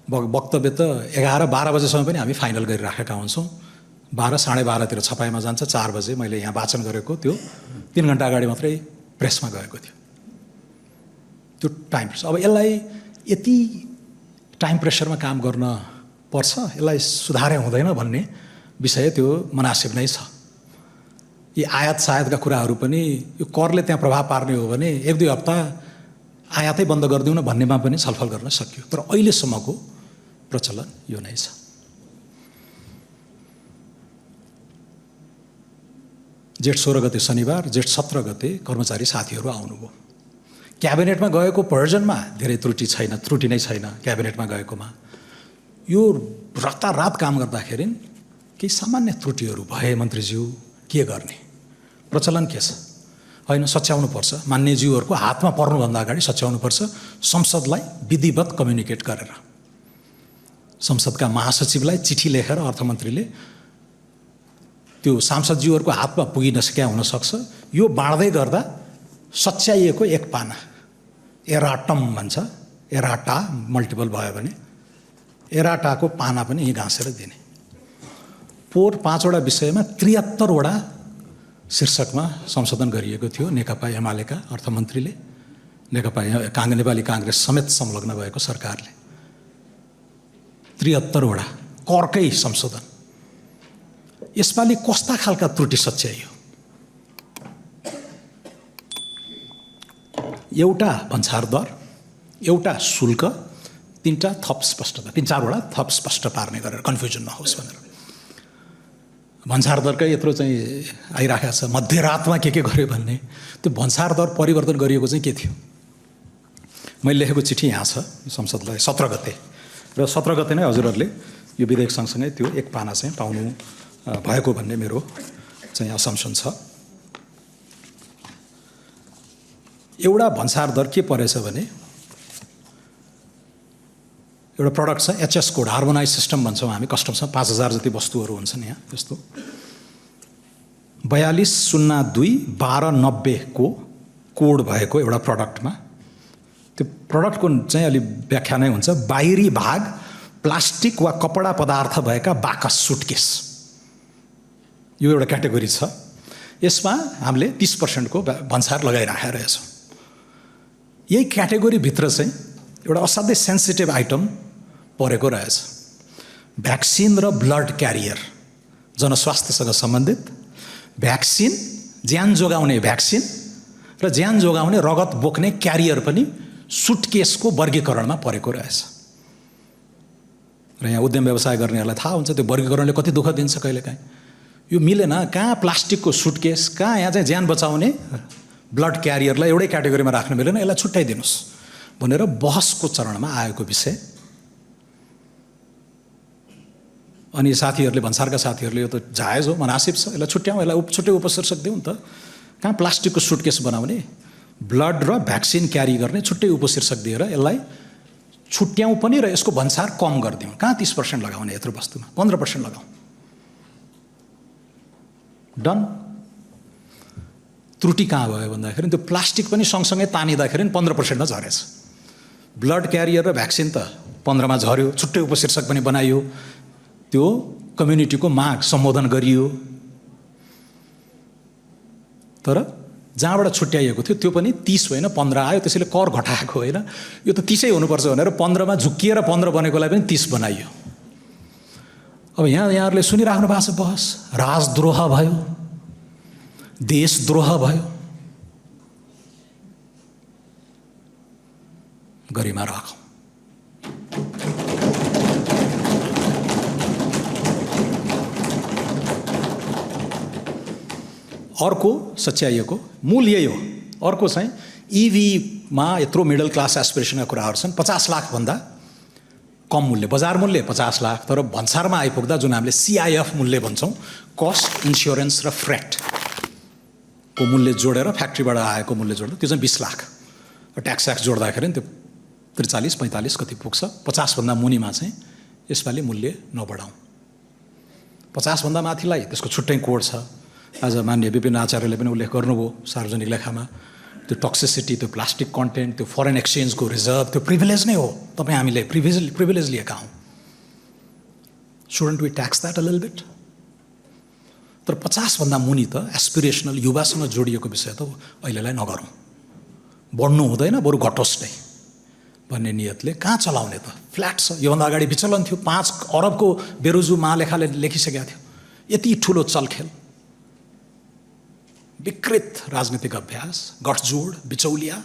वक्तव्य त 11-12 बजेसम्म पनि हामी फाइनल गरिराखेका हुन्छौँ। 12-12:30 छपाईमा जान्छ। 4 बजे मैले यहाँ वाचन गरेको त्यो 3 घन्टा अगाडि मात्रै प्रेसमा गएको थियो। त्यो टाइम प्रेसर, अब यसलाई यति टाइम प्रेसरमा काम गर्न पर्छ, यसलाई सुधारे हुँदैन भन्ने विषय त्यो मुनासिब नै छ। यी आयात सायातका कुराहरू पनि यो करले त्यहाँ प्रभाव पार्ने हो भने 1-2 हप्ता आयातै बन्द गरिदिउँ न भन्नेमा पनि छलफल गर्न सकियो, तर अहिलेसम्मको प्रचलन यो नै छ। जेठ 16 गते शनिबार, जेठ 17 गते कर्मचारी साथीहरू आउनुभयो। क्याबिनेटमा गएको भर्जनमा धेरै त्रुटि नै छैन। क्याबिनेटमा गएकोमा यो रातारात काम गर्दाखेरि केही सामान्य त्रुटिहरू भए मन्त्रीज्यू के गर्ने, प्रचलन के छ? होइन, सच्याउनुपर्छ, मान्यज्यूहरूको हातमा पर्नुभन्दा अगाडि सच्याउनुपर्छ, संसदलाई विधिवत कम्युनिकेट गरेर। संसदका महासचिवलाई चिठी लेखेर अर्थमन्त्रीले त्यो सांसदज्यूहरूको हातमा पुगिन सकिया हुनसक्छ, यो बाँड्दै गर्दा सच्याइएको एक पाना, एराटम भन्छ, एराटा मल्टिपल भयो भने एराटाको पाना पनि यहीँ घाँसेर दिने। 5वटा विषयमा 73वटा शीर्षकमा संशोधन गरिएको थियो नेकपा एमालेका अर्थमन्त्रीले, नेपाली काङ्ग्रेस समेत संलग्न भएको सरकारले। 73वटा करकै संशोधन। यसपालि कस्ता खालका त्रुटि सच्याइयो? एउटा भन्सार दर, एउटा शुल्क, 3-4वटा थप स्पष्ट पार्ने गरेर कन्फ्युजन नहोस् भनेर। भन्सार दरकै यत्रो चाहिँ आइराखेको छ, मध्यरातमा के गर्यो भन्ने। त्यो भन्सार दर परिवर्तन गरिएको चाहिँ के थियो? मैले लेखेको चिठी यहाँ छ संसदलाई 17 गते, र 17 गते नै हजुरहरूले यो विधेयक सँगसँगै त्यो एक पाना चाहिँ पाउनु भएको भन्ने मेरो चाहिँ असम्पसन छ। एउटा भन्सार दर के परेछ भने, एउटा प्रडक्ट छ एचएस कोड, हार्मोनाइज सिस्टम भन्छौँ हामी कस्टमसमा, 5000 जति वस्तुहरू हुन्छन् यहाँ। यस्तो 4202-1290 को कोड भएको एउटा प्रडक्टमा, त्यो प्रडक्टको चाहिँ अलि व्याख्या नै हुन्छ, बाहिरी भाग प्लास्टिक वा कपडा पदार्थ भएका बाकस, सुटकेस, यो एउटा क्याटेगोरी छ। यसमा हामीले 30% को भन्सार लगाइराखेका रहेछौँ। यही क्याटेगोरीभित्र चाहिँ एउटा असाध्यै सेन्सिटिभ आइटम परेको रहेछ, भ्याक्सिन र ब्लड क्यारियर, जनस्वास्थ्यसँग सम्बन्धित भ्याक्सिन, ज्यान जोगाउने भ्याक्सिन र ज्यान जोगाउने रगत बोक्ने क्यारियर पनि सुटकेसको वर्गीकरणमा परेको रहेछ। र यहाँ उद्यम व्यवसाय गर्नेहरूलाई थाहा हुन्छ त्यो वर्गीकरणले कति दुःख दिन्छ कहिलेकाहीँ। यो मिलेन, कहाँ प्लास्टिकको सुटकेस, कहाँ यहाँ चाहिँ ज्यान बचाउने ब्लड क्यारियरलाई एउटै क्याटेगोरीमा राख्न मिलेन, यसलाई छुट्याइदिनुहोस् भनेर बहसको चरणमा आएको विषय अनि साथीहरूले भन्सारका साथीहरूले यो त जायज हो, मनासिब छ, यसलाई छुट्याउँ, यसलाई छुट्टै उपशीर्षक दिउँ नि त। कहाँ प्लास्टिकको सुटकेस बनाउने, ब्लड र भ्याक्सिन क्यारी गर्ने छुट्टै उपशीर्षक दिएर यसलाई छुट्याउँ पनि र यसको भन्सार कम गरिदिउँ। कहाँ 30% लगाउने यत्रो वस्तुमा, 15% लगाउँ, डन। त्रुटि कहाँ भयो भन्दाखेरि त्यो प्लास्टिक पनि सँगसँगै तानिँदाखेरि 15%मा झरेछ। ब्लड क्यारियर र भ्याक्सिन त 15मा झऱ्यो, छुट्टै उपशीर्षक पनि बनाइयो, त्यो कम्युनिटीको माग सम्बोधन गरियो। तर जहाँबाट छुट्याइएको थियो त्यो पनि 30 होइन 15 आयो, त्यसैले कर घटाएको होइन, यो त 30 हुनुपर्छ भनेर 15मा झुक्किएर 15 बनेकोलाई पनि 30 बनाइयो। अब यहाँहरूले सुनिराख्नु भएको छ बहस, राजद्रोह भयो, देशद्रोह भयो, गरिमा राखौँ। अर्को सच्याइएको मूल यही हो। अर्को चाहिँ इभीमा यत्रो मिडल क्लास एस्पिरेसनका कुराहरू छन्, 50 लाखभन्दा कम मूल्य, बजार मूल्य 50 लाख, तर भन्सारमा आइपुग्दा जुन हामीले CIF मूल्य भन्छौँ, कस्ट, इन्स्योरेन्स र फ्रेट को मूल्य जोडेर फ्याक्ट्रीबाट आएको मूल्य जोड्दा त्यो चाहिँ 20 लाख, ट्याक्स जोड्दाखेरि त्यो 43-45 कति पुग्छ। 50भन्दा मुनिमा चाहिँ यसपालि मूल्य नबढाउँ। 50भन्दा माथिलाई त्यसको छुट्टै कोड छ। आज मान्य विपिन आचार्यले पनि उल्लेख गर्नुभयो सार्वजनिक लेखामा, त्यो टक्सिसिटी, त्यो प्लास्टिक कन्टेन्ट, त्यो फरेन एक्सचेन्जको रिजर्भ, त्यो प्रिभिलेज नै हो। तपाईँ हामीले प्रिभिलेज लिएका हौँ। Shouldn't we tax that a little bit? तर 50भन्दा मुनि त एस्पिरेसनल युवासँग जोडिएको विषय त अहिलेलाई नगरौँ, बढ्नु हुँदैन, बरु घटोस् नै भन्ने नियतले कहाँ चलाउने त? फ्ल्याट छ। योभन्दा अगाडि विचलन थियो, 5 अरबको बेरोजु महालेखाले लेखिसकेका थियो। यति ठुलो चलखेल, विकृत राजनीतिक अभ्यास, गठजोड, बिचौलिया,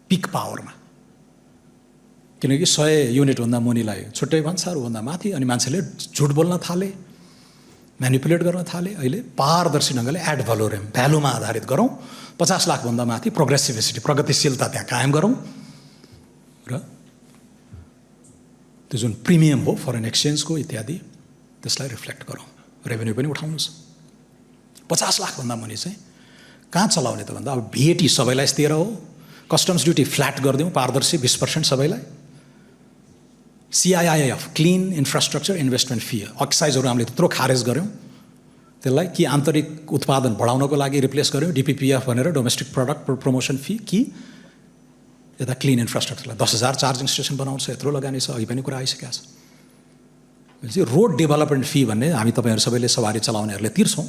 पिक पावरमा। किनकि 100 युनिटभन्दा मुनिलाई छुट्टै भन्सारभन्दा माथि, अनि मान्छेले झुट बोल्न थाले, म्यानिपुलेट गर्न थाले। अहिले पारदर्शी ढङ्गले एड भ्यालोरेम, भ्यालुमा आधारित गरौँ। 50 लाखभन्दा माथि प्रोग्रेसिभिसिटी, प्रगतिशीलता त्यहाँ कायम गरौँ र त्यो जुन प्रिमियम हो फरेन एक्सचेन्जको इत्यादि त्यसलाई रिफ्लेक्ट गरौँ। रेभेन्यू पनि उठाउनुहोस्। 50 लाखभन्दा मुनि चाहिँ कहाँ चलाउने त भन्दा अब VAT सबैलाई 13 हो, कस्टम्स ड्युटी फ्ल्याट गरिदिउँ, पारदर्शी 20% सबैलाई। CIIF clean infrastructure investment fee, एक्साइजहरू हामीले त्यत्रो खारेज गऱ्यौँ, त्यसलाई कि आन्तरिक उत्पादन बढाउनको लागि रिप्लेस गऱ्यौँ DPPF भनेर, डोमेस्टिक प्रडक्ट प्रमोसन फी, कि यता क्लिन इन्फ्रास्ट्रक्चरलाई 10,000 चार्जिङ स्टेसन बनाउँछ, यत्रो लगानी छ, अघि पनि कुरा आइसकेको छ। भनेपछि रोड डेभलपमेन्ट फी भन्ने हामी तपाईँहरू सबैले सवारी चलाउनेहरूले तिर्छौँ,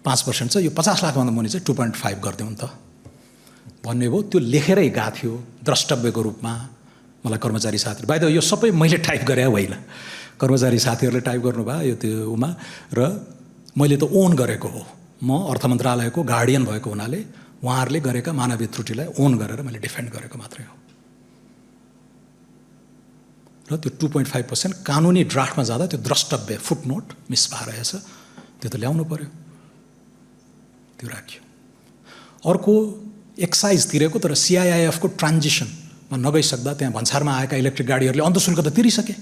5% छ, यो 50 लाखभन्दा मुनि चाहिँ 2.5 गरिदिउँ त भन्ने भयो। त्यो लेखेरै गएको थियो द्रष्टव्यको रूपमा मलाई कर्मचारी साथीहरू। बाइ द वे यो सबै मैले टाइप गरे होइन, कर्मचारी साथीहरूले टाइप गर्नुभयो यो त्यो उमा, र मैले त ओन गरेको हो। म अर्थ मन्त्रालयको गार्डियन भएको हुनाले उहाँहरूले गरेका मानवीय त्रुटिलाई ओन गरेर मैले डिफेन्ड गरेको मात्रै हो। र त्यो 2.5% कानुनी ड्राफ्टमा जाँदा त्यो द्रष्टव्य फुटनोट मिस भएर रहेछ, त्यो त ल्याउनु पर्यो, त्यो राख्यो। अर्को एक्साइज तिरेको तर CIIF को ट्रान्जिसनमा नगइसक्दा त्यहाँ भन्सारमा आएका इलेक्ट्रिक गाडीहरूले अन्तशुल्क त तिरिसके,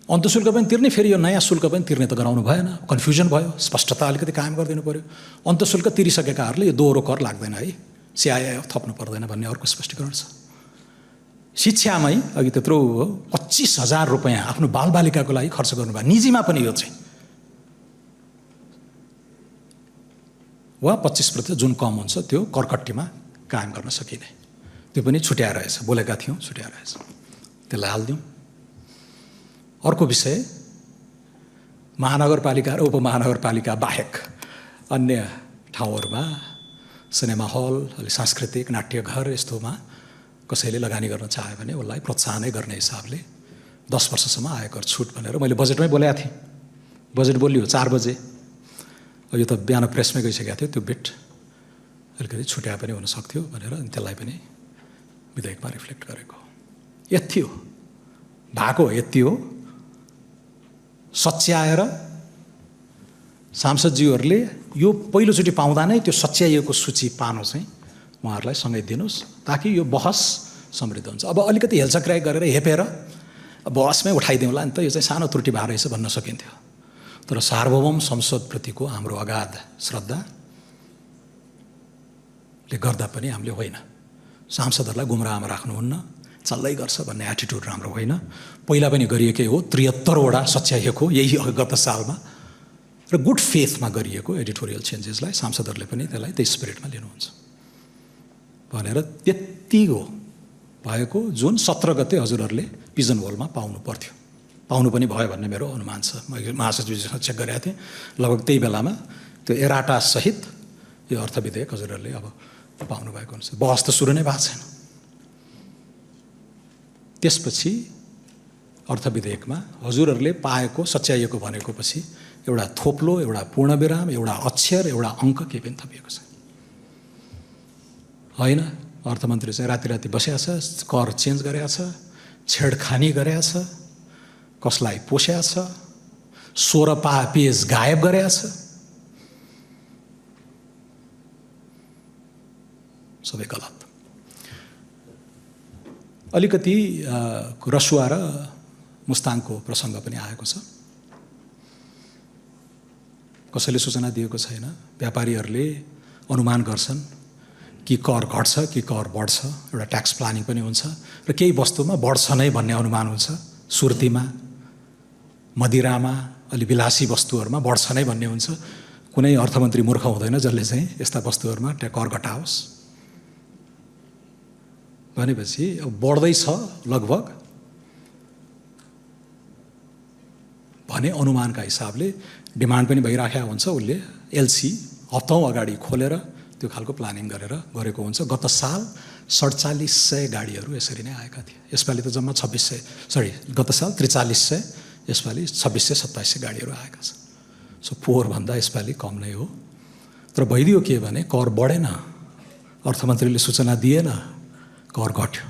अन्तशुल्क पनि तिर्ने, फेरि यो नयाँ शुल्क पनि तिर्ने त गराउनु भएन, कन्फ्युजन भयो। स्पष्टता अलिकति कायम गरिदिनु पर्यो। अन्तशुल्क तिरिसकेकाहरूले यो दोहोरो कर लाग्दैन है, CIIF थप्नु पर्दैन भन्ने अर्को स्पष्टीकरण छ। शिक्षामै अघि त्यत्रो 25,000 रुपियाँ आफ्नो बालबालिकाको लागि खर्च गर्नुभयो, निजीमा पनि यो चाहिँ, वा 25% जुन कम हुन्छ त्यो करकट्टीमा कायम गर्न सकिने, त्यो पनि छुट्याएर रहेछ, बोलेका थियौँ छुट्याएर रहेछ, त्यसलाई हालिदिउँ। अर्को विषय महानगरपालिका र उपमहानगरपालिका बाहेक अन्य ठाउँहरूमा सिनेमा हल, अलि सांस्कृतिक नाट्यघर यस्तोमा कसैले लगानी गर्न चाह्यो भने उसलाई प्रोत्साहनै गर्ने हिसाबले 10 वर्षसम्म आयकर छुट भनेर मैले बजेटमै बोलेको थिएँ। बजेट बोलियो 4 बजे, यो त बिहान प्रेसमै गइसकेको थियो, त्यो बिट अलिकति छुट्या पनि हुन सक्थ्यो भनेर त्यसलाई पनि विधेयकमा रिफ्लेक्ट गरेको। यति हो भएको, यति हो। सच्याएर सांसदज्यूहरूले यो पहिलोचोटि पाउँदा नै त्यो सच्याइएको सूची पानो चाहिँ उहाँहरूलाई सँगै दिनुहोस्, ताकि यो बहस समृद्ध हुन्छ। अब अलिकति हेलचक्राइ गरेर हेपेर बहसमै उठाइदिउँला नि त, यो चाहिँ सानो त्रुटि भएर रहेछ भन्न सकिन्थ्यो। तर सार्वभौम संसदप्रतिको हाम्रो अगाध श्रद्धाले गर्दा पनि हामीले होइन, सांसदहरूलाई गुमराहमा राख्नुहुन्न, चल्दै गर्छ भन्ने एटिट्युड राम्रो होइन। पहिला पनि गरिएकै हो, 73 वटा सच्याइएको यही गत सालमा, र गुड फेथमा गरिएको एडिटोरियल चेन्जेसलाई सांसदहरूले पनि त्यसलाई त्यही स्पिरिटमा लिनुहुन्छ भनेर त्यति हो भएको, जुन 17 गते हजुरहरूले पिजन होलमा पाउनु पर्थ्यो, पाउनु पनि भयो भन्ने मेरो अनुमान छ। मैले महासचिवजीसँग चेक गरेको थिएँ, लगभग त्यही बेलामा त्यो एराटा सहित यो अर्थ विधेयक हजुरहरूले अब पाउनु भएको हुन्छ। बहस त सुरु नै भएको छैन। त्यसपछि अर्थ विधेयकमा हजुरहरूले पाएको सच्याइएको भनेको पछि एउटा थोप्लो, एउटा पूर्णविराम, एउटा अक्षर, एउटा अङ्क केही पनि थपिएको छ होइन। अर्थमन्त्री चाहिँ राति राति बसेको छ, कर चेन्ज गरेको छ, छेडखानी गरेको छ, कसलाई पोस्या छ, 16 पेज गायब गरेको छ, सबै गलत। अलिकति रसुवा र मुस्ताङको प्रसङ्ग पनि आएको छ। कसैले सूचना दिएको छैन। व्यापारीहरूले अनुमान गर्छन् कि कर घट्छ कि कर बढ्छ, एउटा ट्याक्स प्लानिङ पनि हुन्छ, र केही वस्तुमा बढ्छ नै भन्ने अनुमान हुन्छ। सुर्तीमा, मदिरामा, अलि विलासी वस्तुहरूमा बढ्छ नै भन्ने हुन्छ। कुनै अर्थमन्त्री मूर्ख हुँदैन जसले चाहिँ यस्ता वस्तुहरूमा कर घटाओस् भनेपछि अब बढ्दैछ लगभग भने अनुमानका हिसाबले डिमान्ड पनि भइराखेको हुन्छ। उसले एलसी हप्तौँ अगाडि खोलेर त्यो खालको प्लानिङ गरेर गरेको हुन्छ। गत साल 4700 गाडीहरू यसरी नै आएका थिए। यसपालि त जम्मा 2600, गत साल 4300, यसपालि 2600-2700 गाडीहरू आएका छन्। सो पोहोरभन्दा यसपालि कम नै हो। तर भइदियो के भने कर बढेन, अर्थमन्त्रीले सूचना दिएन, कर घट्यो,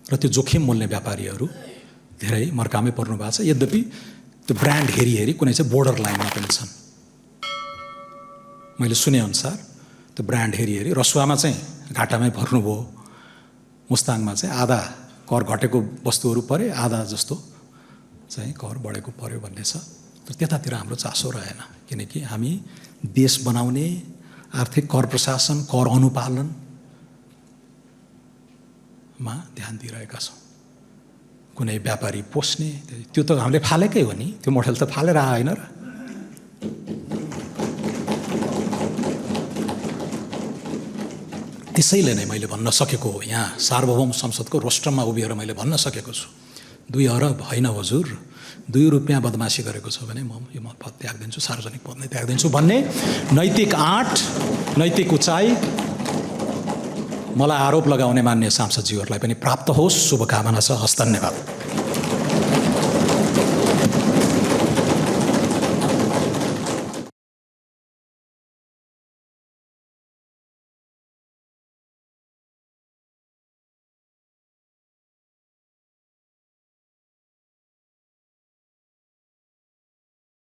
र त्यो जोखिम मोल्ने व्यापारीहरू धेरै मर्कामै पर्नु भएको छ। यद्यपि त्यो ब्रान्ड हेरी हेरी कुनै चाहिँ बोर्डर लाइनमा पनि छन्। मैले सुनेअनुसार त्यो ब्रान्ड हेरी हेरी रसुवामा चाहिँ घाटामै पर्नुभयो, मुस्ताङमा चाहिँ आधा कर घटेको वस्तुहरू परे, आधा जस्तो चाहिँ कर बढेको पर्यो भन्ने छ। तर त्यतातिर हाम्रो चासो रहेन, किनकि हामी देश बनाउने, आर्थिक कर प्रशासन, कर अनुपालनमा ध्यान दिइरहेका छौँ। कुनै व्यापारी पोस्ने त्यो त हामीले फालेकै हो नि, त्यो मोडल त फालेर आएन र। त्यसैले नै मैले भन्न सकेको हो, यहाँ सार्वभौम संसदको रोस्ट्रममा उभिएर मैले भन्न सकेको छु, 2 अरब होइन हजुर, 2 रुपियाँ बदमासी गरेको छ भने म यो पद त्याग्दिन्छु, सार्वजनिक पद नै त्याग्दिन्छु भन्ने नैतिक आँट, नैतिक उचाइ मलाई आरोप लगाउने मान्य सांसदज्यूहरूलाई पनि प्राप्त होस्, शुभकामना छ। हस्, धन्यवाद।